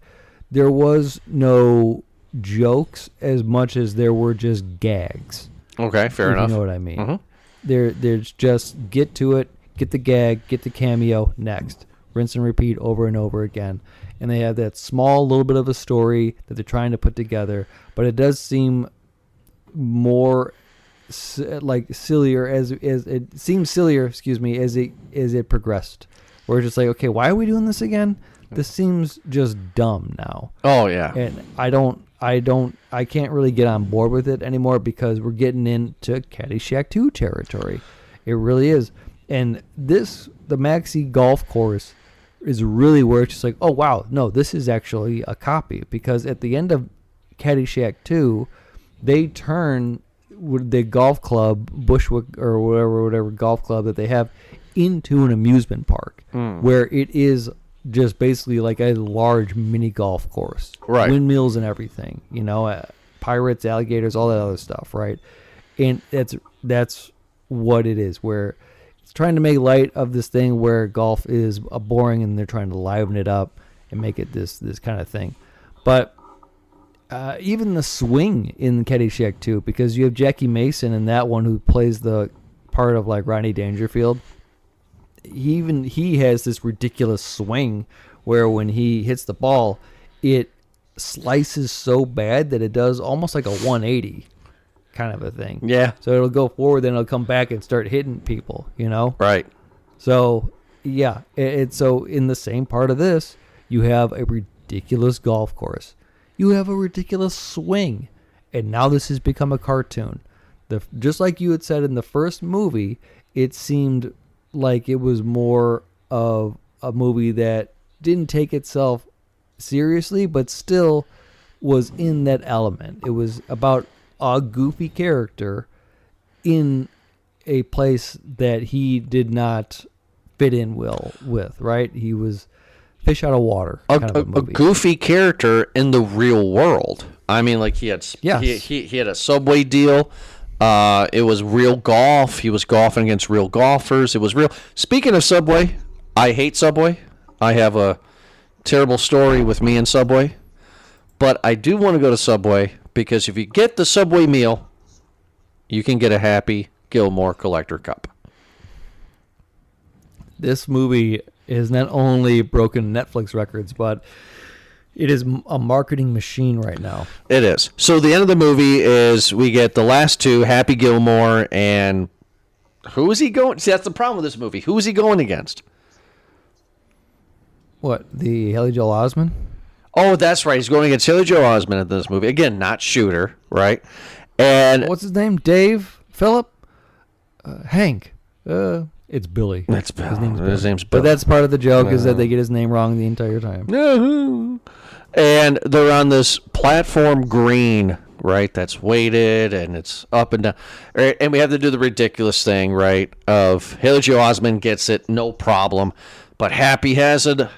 there was no jokes as much as there were just gags. Okay, fair enough. You know what I mean? Mm-hmm. There's just get to it, get the gag, get the cameo, next. Rinse and repeat over and over again. And they have that small little bit of a story that they're trying to put together, but it does seem more like sillier as it seems sillier, as it progressed. Where it's just like, okay, why are we doing this again? This seems just dumb now. Oh yeah. And I can't really get on board with it anymore, because we're getting into Caddyshack 2 territory. It really is. And the Maxi Golf Course is really where it's just like, oh wow, no, this is actually a copy, because at the end of Caddyshack 2, they turn the golf club, Bushwick or whatever golf club that they have, into an amusement park where it is just basically like a large mini golf course, right? Windmills and everything, pirates, alligators, all that other stuff, right? And that's what it is, where it's trying to make light of this thing where golf is boring, and they're trying to liven it up and make it this kind of thing. But even the swing in Caddyshack 2, because you have Jackie Mason in that one, who plays the part of like Rodney Dangerfield. He has this ridiculous swing where when he hits the ball, it slices so bad that it does almost like a 180 kind of a thing. Yeah. So it'll go forward, then it'll come back and start hitting people, Right. So, yeah. So in the same part of this, you have a ridiculous golf course. You have a ridiculous swing. And now this has become a cartoon. Just like you had said in the first movie, it seemed like it was more of a movie that didn't take itself seriously, but still was in that element. It was about a goofy character in a place that he did not fit in well with, right? He was fish out of water kind of a a movie. goofy character in the real world. I mean, like he had he had a Subway deal. It was real golf. He was golfing against real golfers. It was real. Speaking of Subway, I hate Subway. I have a terrible story with me and Subway. But I do want to go to Subway because if you get the Subway meal, you can get a Happy Gilmore collector cup. This movie has not only broken Netflix records, but it is a marketing machine right now. It is. So the end of the movie is we get the last two, Happy Gilmore, and who is he going? See, that's the problem with this movie. Who is he going against? What, the Haley Joel Osment? Oh, that's right. He's going against Haley Joel Osment in this movie. Again, not Shooter, right? And What's his name? Dave? Philip? Hank? It's Billy. That's Bill. His name's But Bill. that's part of the joke is that they get his name wrong the entire time. And they're on this platform green, right? That's weighted and it's up and down. Right? And we have to do the ridiculous thing, right? Of Haley Joel Osment gets it, no problem. But Happy has an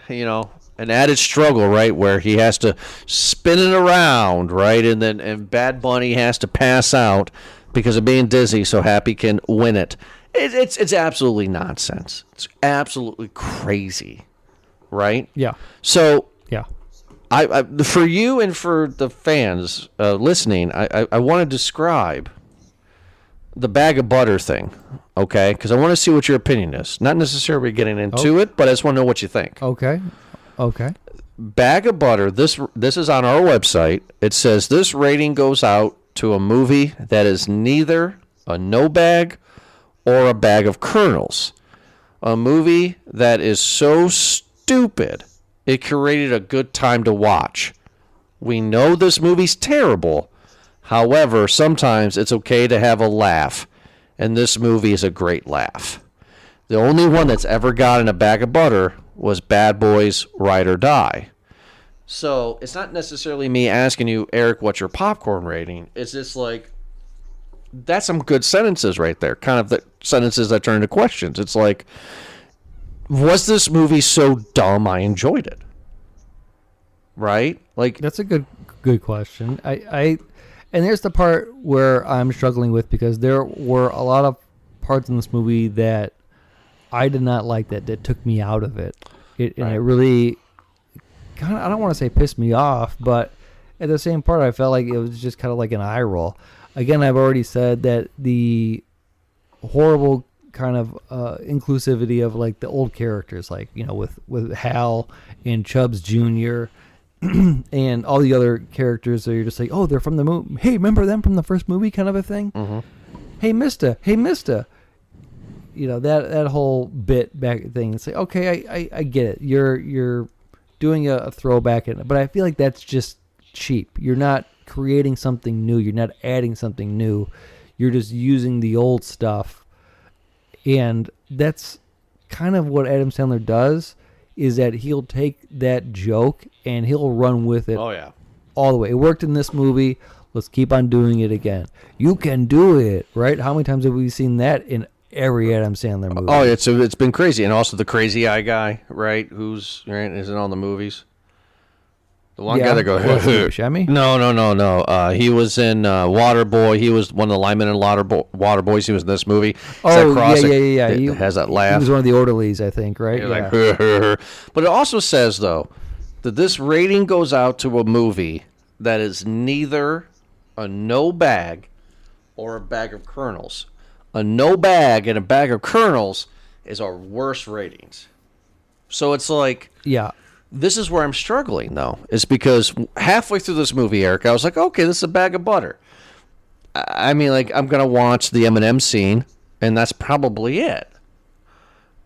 added struggle, right? Where he has to spin it around, right? And Bad Bunny has to pass out because of being dizzy so Happy can win it. It's absolutely nonsense. It's absolutely crazy, right? Yeah. So Yeah. I for you and for the fans listening, I want to describe the bag of butter thing, okay? Because I want to see what your opinion is. Not necessarily getting into it, but I just want to know what you think. Okay. Bag of butter. This is on our website. It says this rating goes out to a movie that is neither a no bag or a bag of kernels. A movie that is so stupid it created a good time to watch. We know this movie's terrible. However, sometimes it's okay to have a laugh, and this movie is a great laugh. The only one that's ever gotten a bag of butter was Bad Boys Ride or Die. So it's not necessarily me asking you, Eric, what's your popcorn rating? It's just like, that's some good sentences right there. Kind of the sentences that turn into questions. It's like, was this movie so dumb I enjoyed it? Right? Like, That's a good question. I and there's the part where I'm struggling with because there were a lot of parts in this movie that I did not like that took me out of it. And it really kind of, I don't want to say pissed me off, but at the same part I felt like it was just kind of like an eye roll. Again, I've already said that the horrible kind of inclusivity of like the old characters, like, you know, with Hal and Chubbs Jr. and all the other characters that you're just like, oh, they're from the movie. Hey, remember them from the first movie kind of a thing? mm-hmm. Hey, mister. You know, that whole bit back thing. It's like, okay, I get it. You're doing a throwback, but I feel like that's just cheap. You're not creating something new. You're not adding something new. You're just using the old stuff. And that's kind of what Adam Sandler does, is that he'll take that joke and he'll run with it Oh, yeah. all the way. It worked in this movie. Let's keep on doing it again. You can do it, right? How many times have we seen that in every Adam Sandler movie? Oh, it's been crazy. And also the crazy eye guy, right? Who's, right, is in all the movies. The one guy that goes, Buscemi? No. He was in Waterboy. He was one of the linemen in Waterboys. He was in this movie. Oh, yeah. He has that laugh. He was one of the orderlies, I think, right? You're like, but it also says, though, that this rating goes out to a movie that is neither a no bag or a bag of kernels. A no bag and a bag of kernels is our worst ratings. So it's like, Yeah. this is where I'm struggling, though, is because halfway through this movie, Eric, I was like, okay, this is a bag of butter. I mean, like, I'm going to watch the M&M scene, and that's probably it.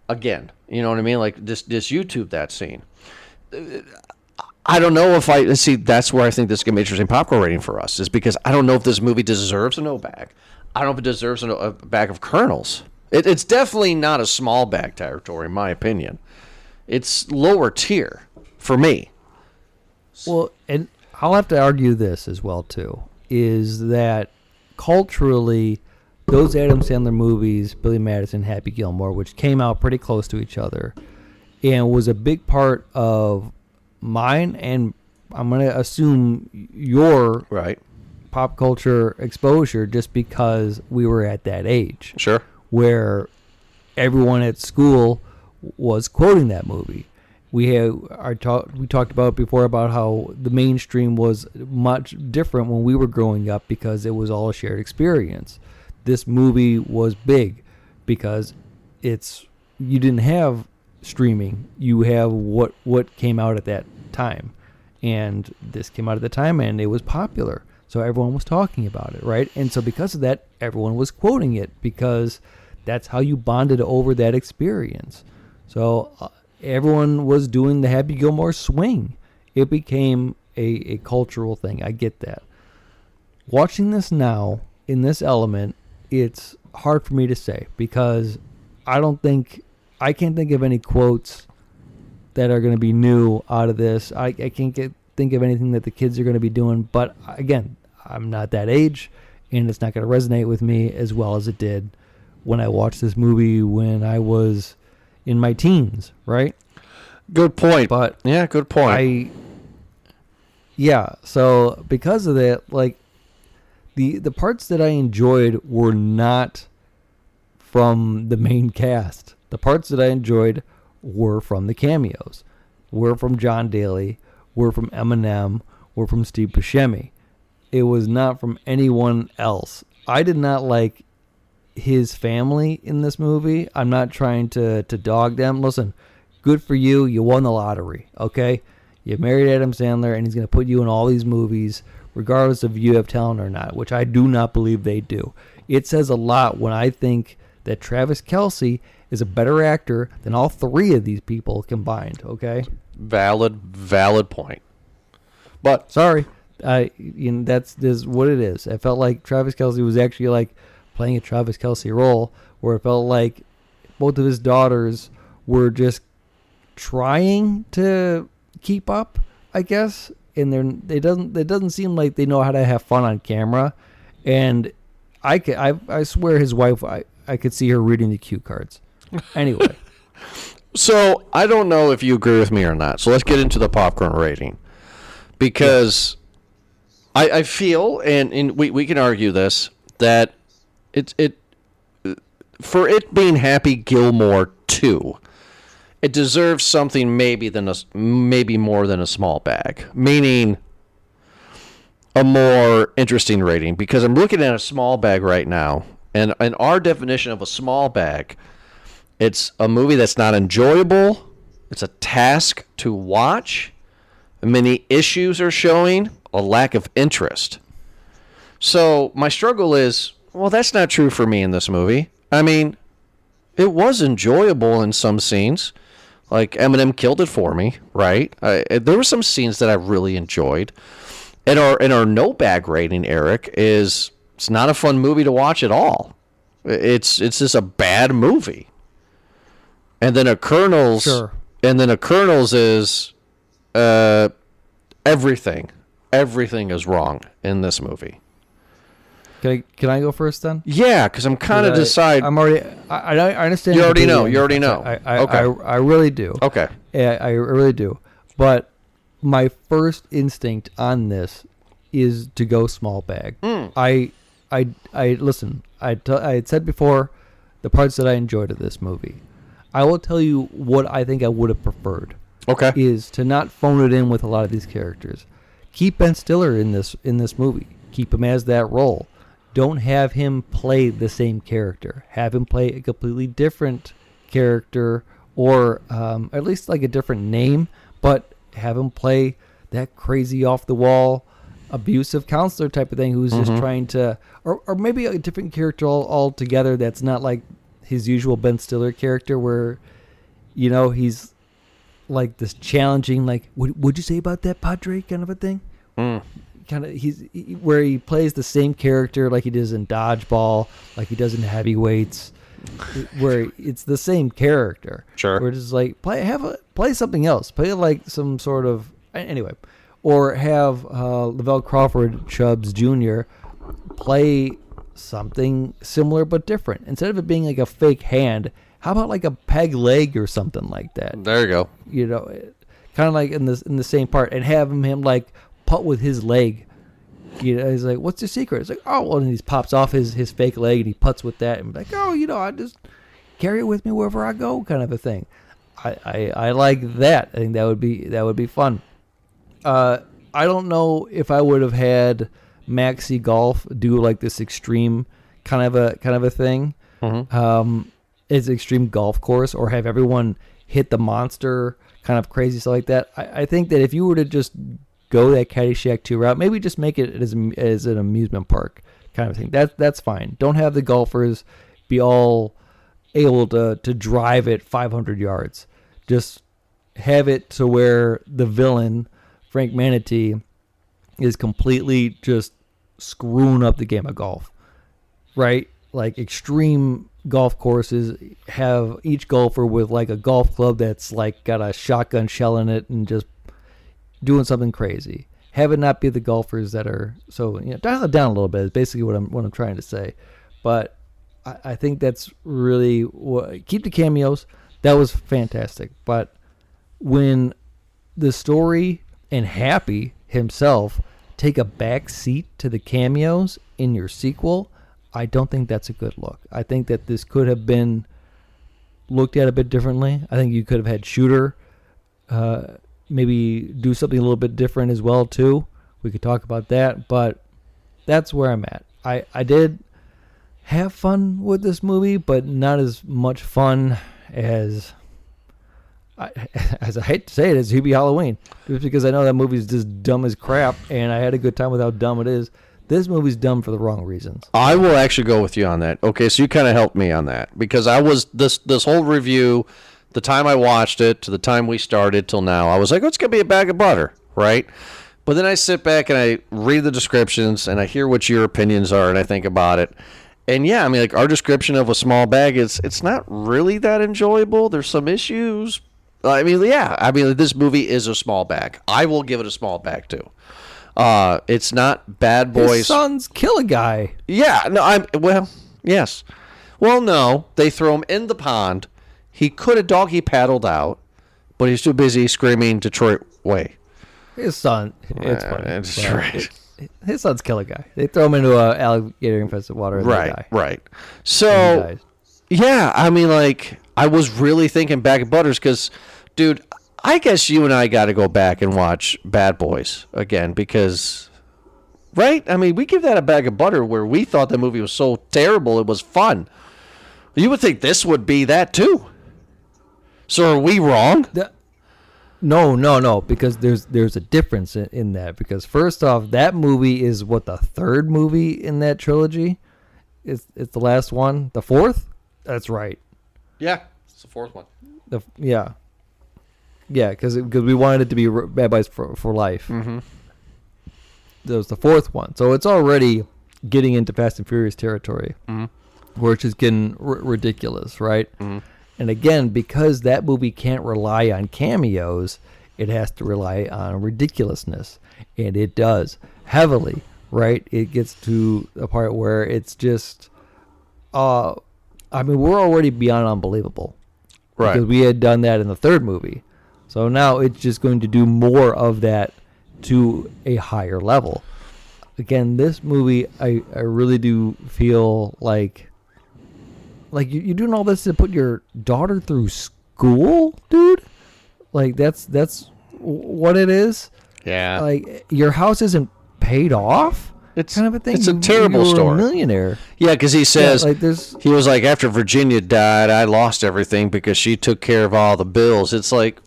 Again, you know what I mean? Like, just YouTube that scene. I don't know if I... See, that's where I think this is going to be interesting popcorn rating for us, is because I don't know if this movie deserves a no bag. I don't know if it deserves a bag of kernels. It's definitely not a small bag territory, in my opinion. It's lower tier for me. Well, and I'll have to argue this as well, too, is that culturally, those Adam Sandler movies, Billy Madison, Happy Gilmore, which came out pretty close to each other, and was a big part of mine, and I'm going to assume your Right. pop culture exposure, just because we were at that age Sure. where everyone at school was quoting that movie. We talked about before about how the mainstream was much different when we were growing up because it was all a shared experience. This movie was big because you didn't have streaming. You have what came out at that time. And this came out at the time and it was popular. So everyone was talking about it, right? And so because of that, everyone was quoting it because that's how you bonded over that experience. So everyone was doing the Happy Gilmore swing. It became a cultural thing. I get that. Watching this now in this element, it's hard for me to say because I can't think of any quotes that are going to be new out of this. I can't think of anything that the kids are going to be doing. But again, I'm not that age, and it's not going to resonate with me as well as it did when I watched this movie when I was in my teens, right? Good point. But yeah, good point. So because of that, like the parts that I enjoyed were not from the main cast. The parts that I enjoyed were from the cameos, were from John Daly, were from Eminem, were from Steve Buscemi. It was not from anyone else. I did not like his family in this movie. I'm not trying to dog them. Listen, good for you. You won the lottery, okay? You married Adam Sandler, and he's going to put you in all these movies, regardless of you have talent or not, which I do not believe they do. It says a lot when I think that Travis Kelce is a better actor than all three of these people combined, okay? Valid point. But sorry, that's what it is. I felt like Travis Kelce was actually like playing a Travis Kelce role, where it felt like both of his daughters were just trying to keep up, I guess, and it doesn't seem like they know how to have fun on camera. And I swear his wife, I could see her reading the cue cards. Anyway. So I don't know if you agree with me or not. So let's get into the popcorn rating. Because I feel, and we can argue this, that it for it being Happy Gilmore 2, it deserves something maybe more than a small bag. Meaning a more interesting rating. Because I'm looking at a small bag right now, and our definition of a small bag, it's a movie that's not enjoyable. It's a task to watch. Many issues are showing a lack of interest. So my struggle is, well, that's not true for me in this movie. I mean, it was enjoyable in some scenes. Like Eminem killed it for me, right? There were some scenes that I really enjoyed. And our no bag rating, Eric, it's not a fun movie to watch at all. It's just a bad movie. And then a Colonel's, Sure. And then a Colonel's is everything. Everything is wrong in this movie. Can I go first then? Yeah, because I'm kind of I'm already. I understand. You already know. You already know. Okay. I really do. Okay. Yeah, I really do. But my first instinct on this is to go small bag. I listen. I had said before the parts that I enjoyed of this movie. I will tell you what I think I would have preferred. Okay. Is to not phone it in with a lot of these characters. Keep Ben Stiller in this movie. Keep him as that role. Don't have him play the same character. Have him play a completely different character, or at least like a different name, but have him play that crazy off the wall abusive counselor type of thing who's just trying to, or maybe a different character altogether that's not like his usual Ben Stiller character where, you know, he's like this challenging, like, what'd you say about that, Padre, kind of a thing. Kind of, where he plays the same character like he does in Dodgeball, like he does in Heavyweights, where it's the same character. Sure. Where it's just like play something else, play like some sort of anyway, or have Lavelle Crawford Chubbs Jr. play something similar but different. Instead of it being like a fake hand, How about like a peg leg or something like that? There you go. You know, kind of like in the same part, and have him like putt with his leg. You know, he's like, "What's the secret?" It's like, "Oh, well," and he pops off his fake leg and he putts with that, and like, "Oh, I just carry it with me wherever I go," kind of a thing. I like that. I think that would be fun. I don't know if I would have had Maxi Golf do like this extreme kind of a thing. Mm-hmm. It's extreme golf course, or have everyone hit the monster kind of crazy stuff like that. I think that if you were to just go that Caddyshack 2 route, maybe just make it as an amusement park kind of thing. That's fine. Don't have the golfers be all able to drive it 500 yards. Just have it to where the villain, Frank Manatee, is completely just screwing up the game of golf, right? Like extreme golf courses have each golfer with like a golf club that's like got a shotgun shell in it and just doing something crazy. Have it not be the golfers that are dial it down a little bit is basically what I'm trying to say. But I think that's really keep the cameos. That was fantastic. But when the story and Happy himself take a back seat to the cameos in your sequel, I don't think that's a good look. I think that this could have been looked at a bit differently. I think you could have had Shooter maybe do something a little bit different as well too. We could talk about that, but that's where I'm at. I did have fun with this movie, but not as much fun as I hate to say it, as Hubie Halloween. Just because I know that movie's just dumb as crap, and I had a good time with how dumb it is. This movie's dumb for the wrong reasons. I will actually go with you on that. Okay, so you kind of helped me on that because I was this whole review, the time I watched it to the time we started till now, I was like, oh, it's gonna be a bag of butter, right? But then I sit back and I read the descriptions and I hear what your opinions are and I think about it. And yeah, I mean, like our description of a small bag is it's not really that enjoyable. There's some issues. I mean, yeah, this movie is a small bag. I will give it a small bag too. It's not Bad Boys. His sons kill a guy. Yeah, no, yes. Well, no, they throw him in the pond. He could have doggy paddled out, but he's too busy screaming Detroit way. His son, it's funny. That's right. His sons kill a guy. They throw him into an alligator infested water and they die. Right. So, yeah, I mean, like, I was really thinking Bag of Butters because, dude, I guess you and I got to go back and watch Bad Boys again because, right? I mean, we give that a bag of butter where we thought the movie was so terrible it was fun. You would think this would be that too. So are we wrong? No, because there's a difference in that. Because first off, that movie is what, the third movie in that trilogy? It's the last one? The fourth? That's right. Yeah, it's the fourth one. Yeah, because we wanted it to be Bad Boys for life. Mm-hmm. That was the fourth one. So it's already getting into Fast and Furious territory, where it's just getting ridiculous, right? Mm-hmm. And again, because that movie can't rely on cameos, it has to rely on ridiculousness. And it does heavily, right? It gets to a part where it's just, I mean, we're already beyond unbelievable. Right. Because we had done that in the third movie. So now it's just going to do more of that to a higher level. Again, this movie, I really do feel like you're doing all this to put your daughter through school, dude? Like, that's what it is? Yeah. Like, your house isn't paid off? It's kind of a thing. It's a terrible story. A millionaire. Yeah, because he says, he was like, after Virginia died, I lost everything because she took care of all the bills. It's like,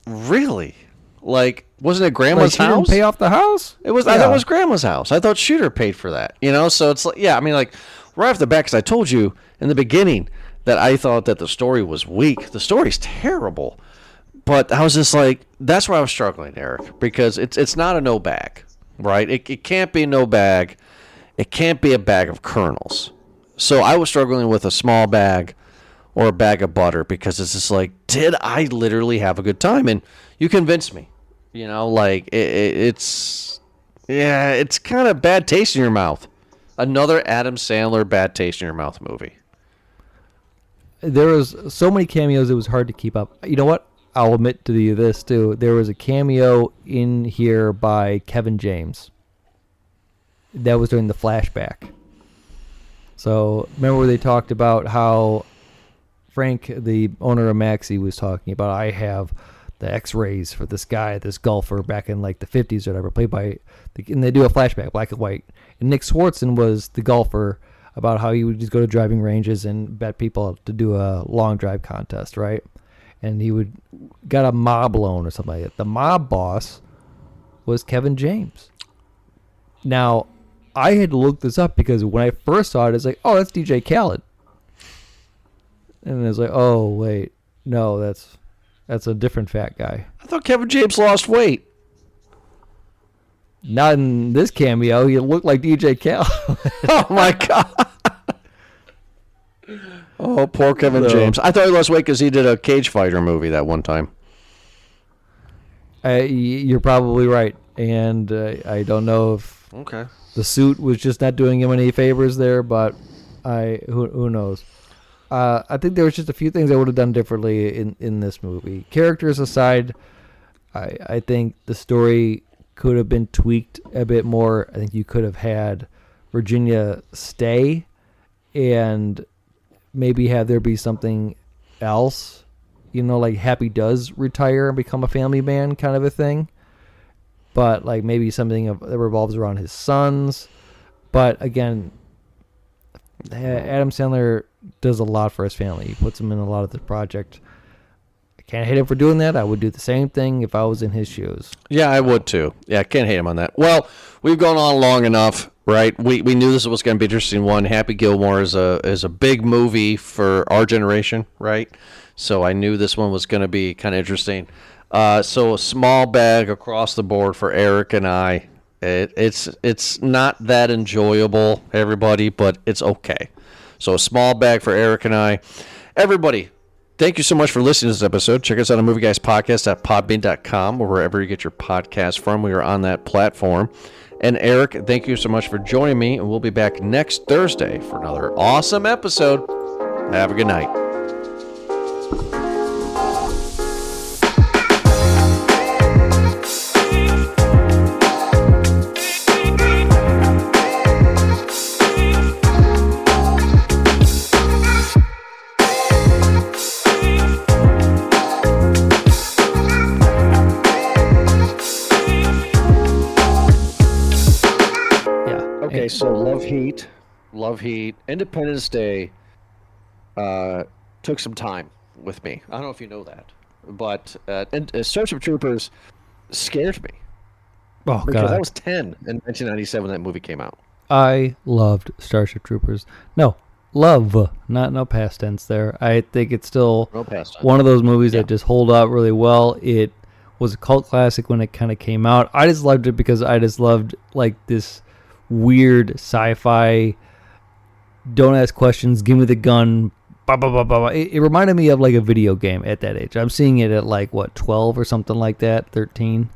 really? Like, wasn't it Grandma's house? Didn't pay off the house? It was. Yeah. I thought it was Grandma's house. I thought Shooter paid for that. So it's like, yeah, I mean, like, right off the bat, because I told you in the beginning that I thought that the story was weak. The story's terrible. But I was just like, that's where I was struggling, Eric, because it's not a no bag, right? It can't be no bag. It can't be a bag of kernels. So I was struggling with a small bag or a bag of butter because it's just like, did I literally have a good time? And you convinced me. Like it's kind of bad taste in your mouth. Another Adam Sandler bad taste in your mouth movie. there was so many cameos it was hard to keep up. You know what? I'll admit to you this too. There was a cameo in here by Kevin James. That was during the flashback. So remember where they talked about how Frank, the owner of Maxie, was talking about, I have the X-rays for this guy, this golfer back in like the 50s or whatever, played by, and they do a flashback, black and white. And Nick Swartzen was the golfer, about how he would just go to driving ranges and bet people to do a long drive contest, right? And he would got a mob loan or something like that. The mob boss was Kevin James. Now, I had to look this up because when I first saw it, it's like, oh, that's DJ Khaled. And it's like, oh, wait, no, that's a different fat guy. I thought Kevin James lost weight. Not in this cameo. He looked like DJ Khaled. Oh, my God. Oh, poor Kevin James. I thought he lost weight because he did a cage fighter movie that one time. You're probably right. And I don't know if the suit was just not doing him any favors there, but who knows. I think there was just a few things I would have done differently in this movie. Characters aside, I think the story could have been tweaked a bit more. I think you could have had Virginia stay and maybe have there be something else, like Happy does retire and become a family man kind of a thing. But like maybe something that revolves around his sons. But again, Adam Sandler does a lot for his family. He puts them in a lot of the project. I can't hate him for doing that. I would do the same thing if I was in his shoes. Yeah, I would too. Yeah, I can't hate him on that. Well, we've gone on long enough, right? We knew this was going to be an interesting one. Happy Gilmore is a big movie for our generation, right? So I knew this one was going to be kind of interesting. So a small bag across the board for Eric and I. It's not that enjoyable, everybody, but it's okay. So a small bag for Eric and I. Everybody, thank you so much for listening to this episode. Check us out on Movie Guys Podcast at podbean.com or wherever you get your podcast from. We are on that platform. And Eric, thank you so much for joining me, and we'll be back next Thursday for another awesome episode. Have a good night. Okay, so Love Heat, Independence Day took some time with me. I don't know if you know that, but Starship Troopers scared me. Oh, because God. I was 10 in 1997 when that movie came out. I loved Starship Troopers. No, love, not no past tense there. I think it's still No past tense. one of those movies that just hold up really well. It was a cult classic when it kind of came out. I just loved it because I just loved like this weird sci-fi, don't ask questions, give me the gun, blah, blah, blah, blah. It reminded me of like a video game at that age. I'm seeing it at like, 12 or something like that, 13.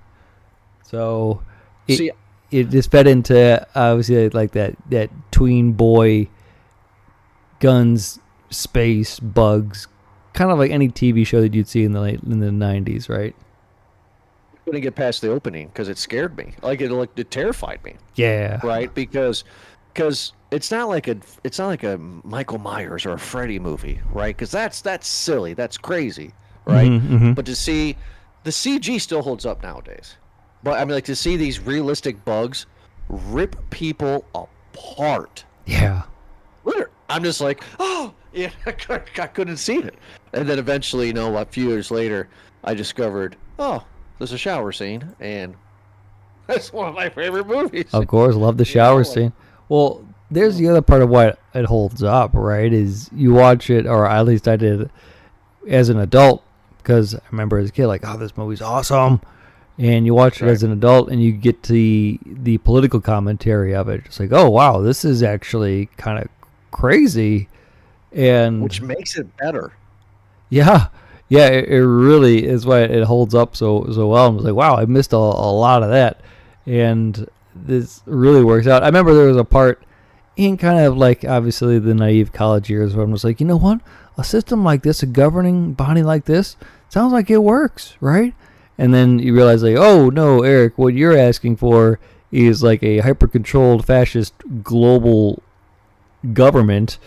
So it just fed into, obviously, like that tween boy, guns, space, bugs, kind of like any TV show that you'd see in the 90s, right? Couldn't get past the opening because it scared me. It terrified me. Yeah. Right, because it's not like a Michael Myers or a Freddy movie, right? Because that's silly, that's crazy, right? Mm-hmm. But to see the CG still holds up nowadays. But I mean, like to see these realistic bugs rip people apart. Yeah. Literally, I'm just like, oh, yeah, I couldn't see it. And then eventually, a few years later, I discovered, oh, there's a shower scene, and that's one of my favorite movies. Of course, love the shower scene. Well, there's the other part of why it holds up, right? Is you watch it, or at least I did as an adult, because I remember as a kid, like, oh, this movie's awesome. And you watch it as an adult, and you get to the political commentary of it. It's like, oh, wow, this is actually kind of crazy. And which makes it better. Yeah. Yeah, it really is why it holds up so well. I was like, wow, I missed a lot of that. And this really works out. I remember there was a part in kind of like obviously the naive college years where I'm just like, you know what? A system like this, a governing body like this, sounds like it works, right? And then you realize like, oh no, Eric, what you're asking for is like a hyper-controlled fascist global government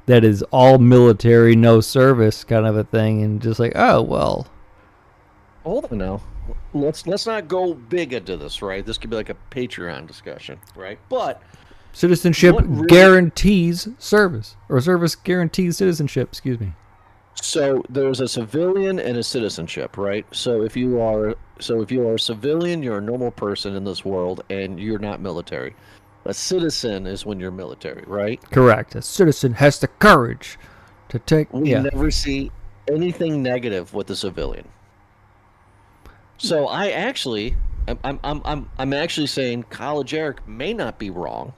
that is all military, no service kind of a thing, and just like, oh well. Hold on now. Let's not go big into this, right? This could be like a Patreon discussion, right? But Citizenship what really- guarantees service, or service guarantees citizenship. Excuse me. So there's a civilian and a citizenship, right? So if you are a civilian, you're a normal person in this world, and you're not military. A citizen is when you're military, right? Correct. A citizen has the courage to take. We Yeah. never see anything negative with a civilian. So I'm actually saying College Eric may not be wrong,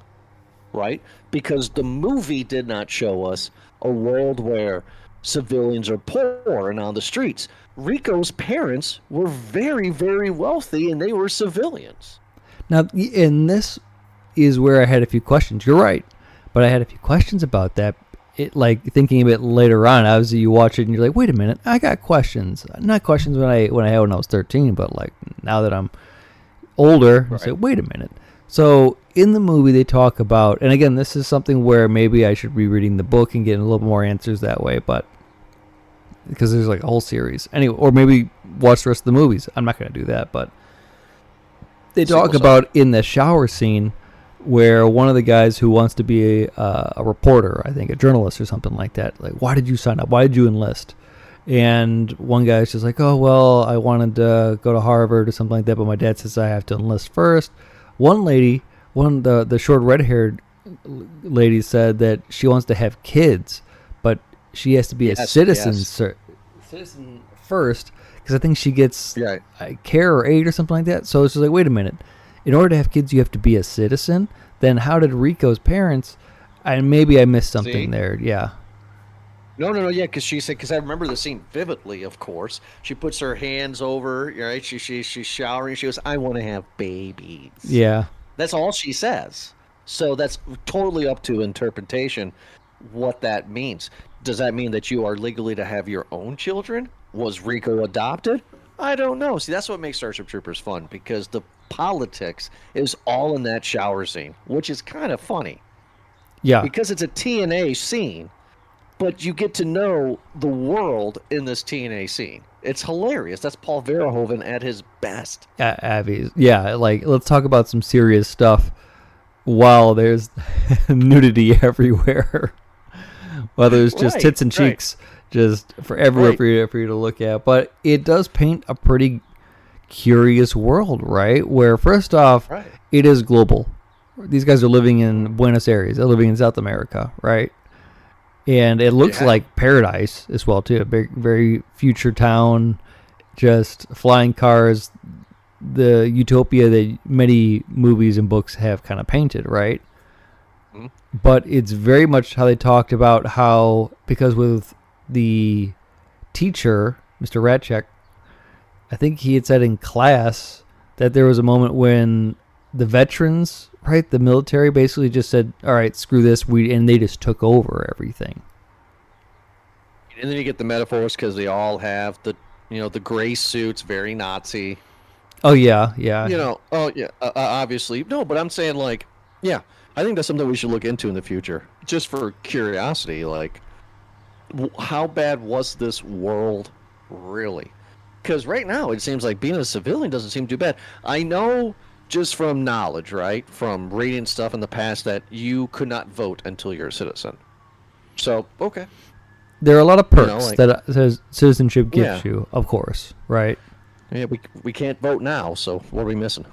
right? Because the movie did not show us a world where civilians are poor and on the streets. Rico's parents were very, very wealthy, and they were civilians. Now, and this is where I had a few questions. You're right, but I had a few questions about that. It, like thinking of it later on, obviously you watch it and you're like, wait a minute, I got questions. Not questions when I was 13, but like now that I'm older, I say, wait a minute. So in the movie they talk about, and again, this is something where maybe I should be reading the book and getting a little more answers that way, but because there's like a whole series anyway, or maybe watch the rest of the movies. I'm not going to do that, but they talk about in the shower scene where one of the guys who wants to be a reporter, I think a journalist or something like that, like, why did you sign up? Why did you enlist? And one guy's just like, oh, well, I wanted to go to Harvard or something like that, but my dad says I have to enlist first. One lady, the short red-haired lady said that she wants to have kids, but she has to be a citizen citizen first, because I think she gets care or aid or something like that. So it's just like, wait a minute. In order to have kids, you have to be a citizen. Then how did Rico's parents? And maybe I missed something there. Yeah. No, yeah, because she said, because I remember the scene vividly. Of course, she puts her hands over, right? She's showering. She goes, "I want to have babies." Yeah. That's all she says. So that's totally up to interpretation. What that means? Does that mean that you are legally to have your own children? Was Rico adopted? I don't know. See, that's what makes Starship Troopers fun, because the politics is all in that shower scene, which is kind of funny. Yeah. Because it's a TNA scene, but you get to know the world in this TNA scene. It's hilarious. That's Paul Verhoeven at his best. Abby's. Yeah, like, let's talk about some serious stuff while there's nudity everywhere. Whether it's just tits and cheeks, just for everywhere for you to look at. But it does paint a pretty curious world, right? Where first off, it is global. These guys are living in Buenos Aires. They're living in South America, right? And it looks like paradise as well, too. A big, very future town, just flying cars, the utopia that many movies and books have kind of painted, right? Mm-hmm. But it's very much how they talked about how, because with the teacher, Mr. Ratchek, I think he had said in class that there was a moment when the veterans, right, the military basically just said, all right, screw this, and they just took over everything. And then you get the metaphors because they all have the gray suits, very Nazi. Oh, yeah. Obviously. No, but I'm saying, like, yeah, I think that's something we should look into in the future, just for curiosity. Like, how bad was this world really? Because right now it seems like being a civilian doesn't seem too bad. I know just from knowledge, right, from reading stuff in the past, that you could not vote until you're a citizen. So, okay. There are a lot of perks that citizenship gives you, of course, right? Yeah, we can't vote now, so what are we missing?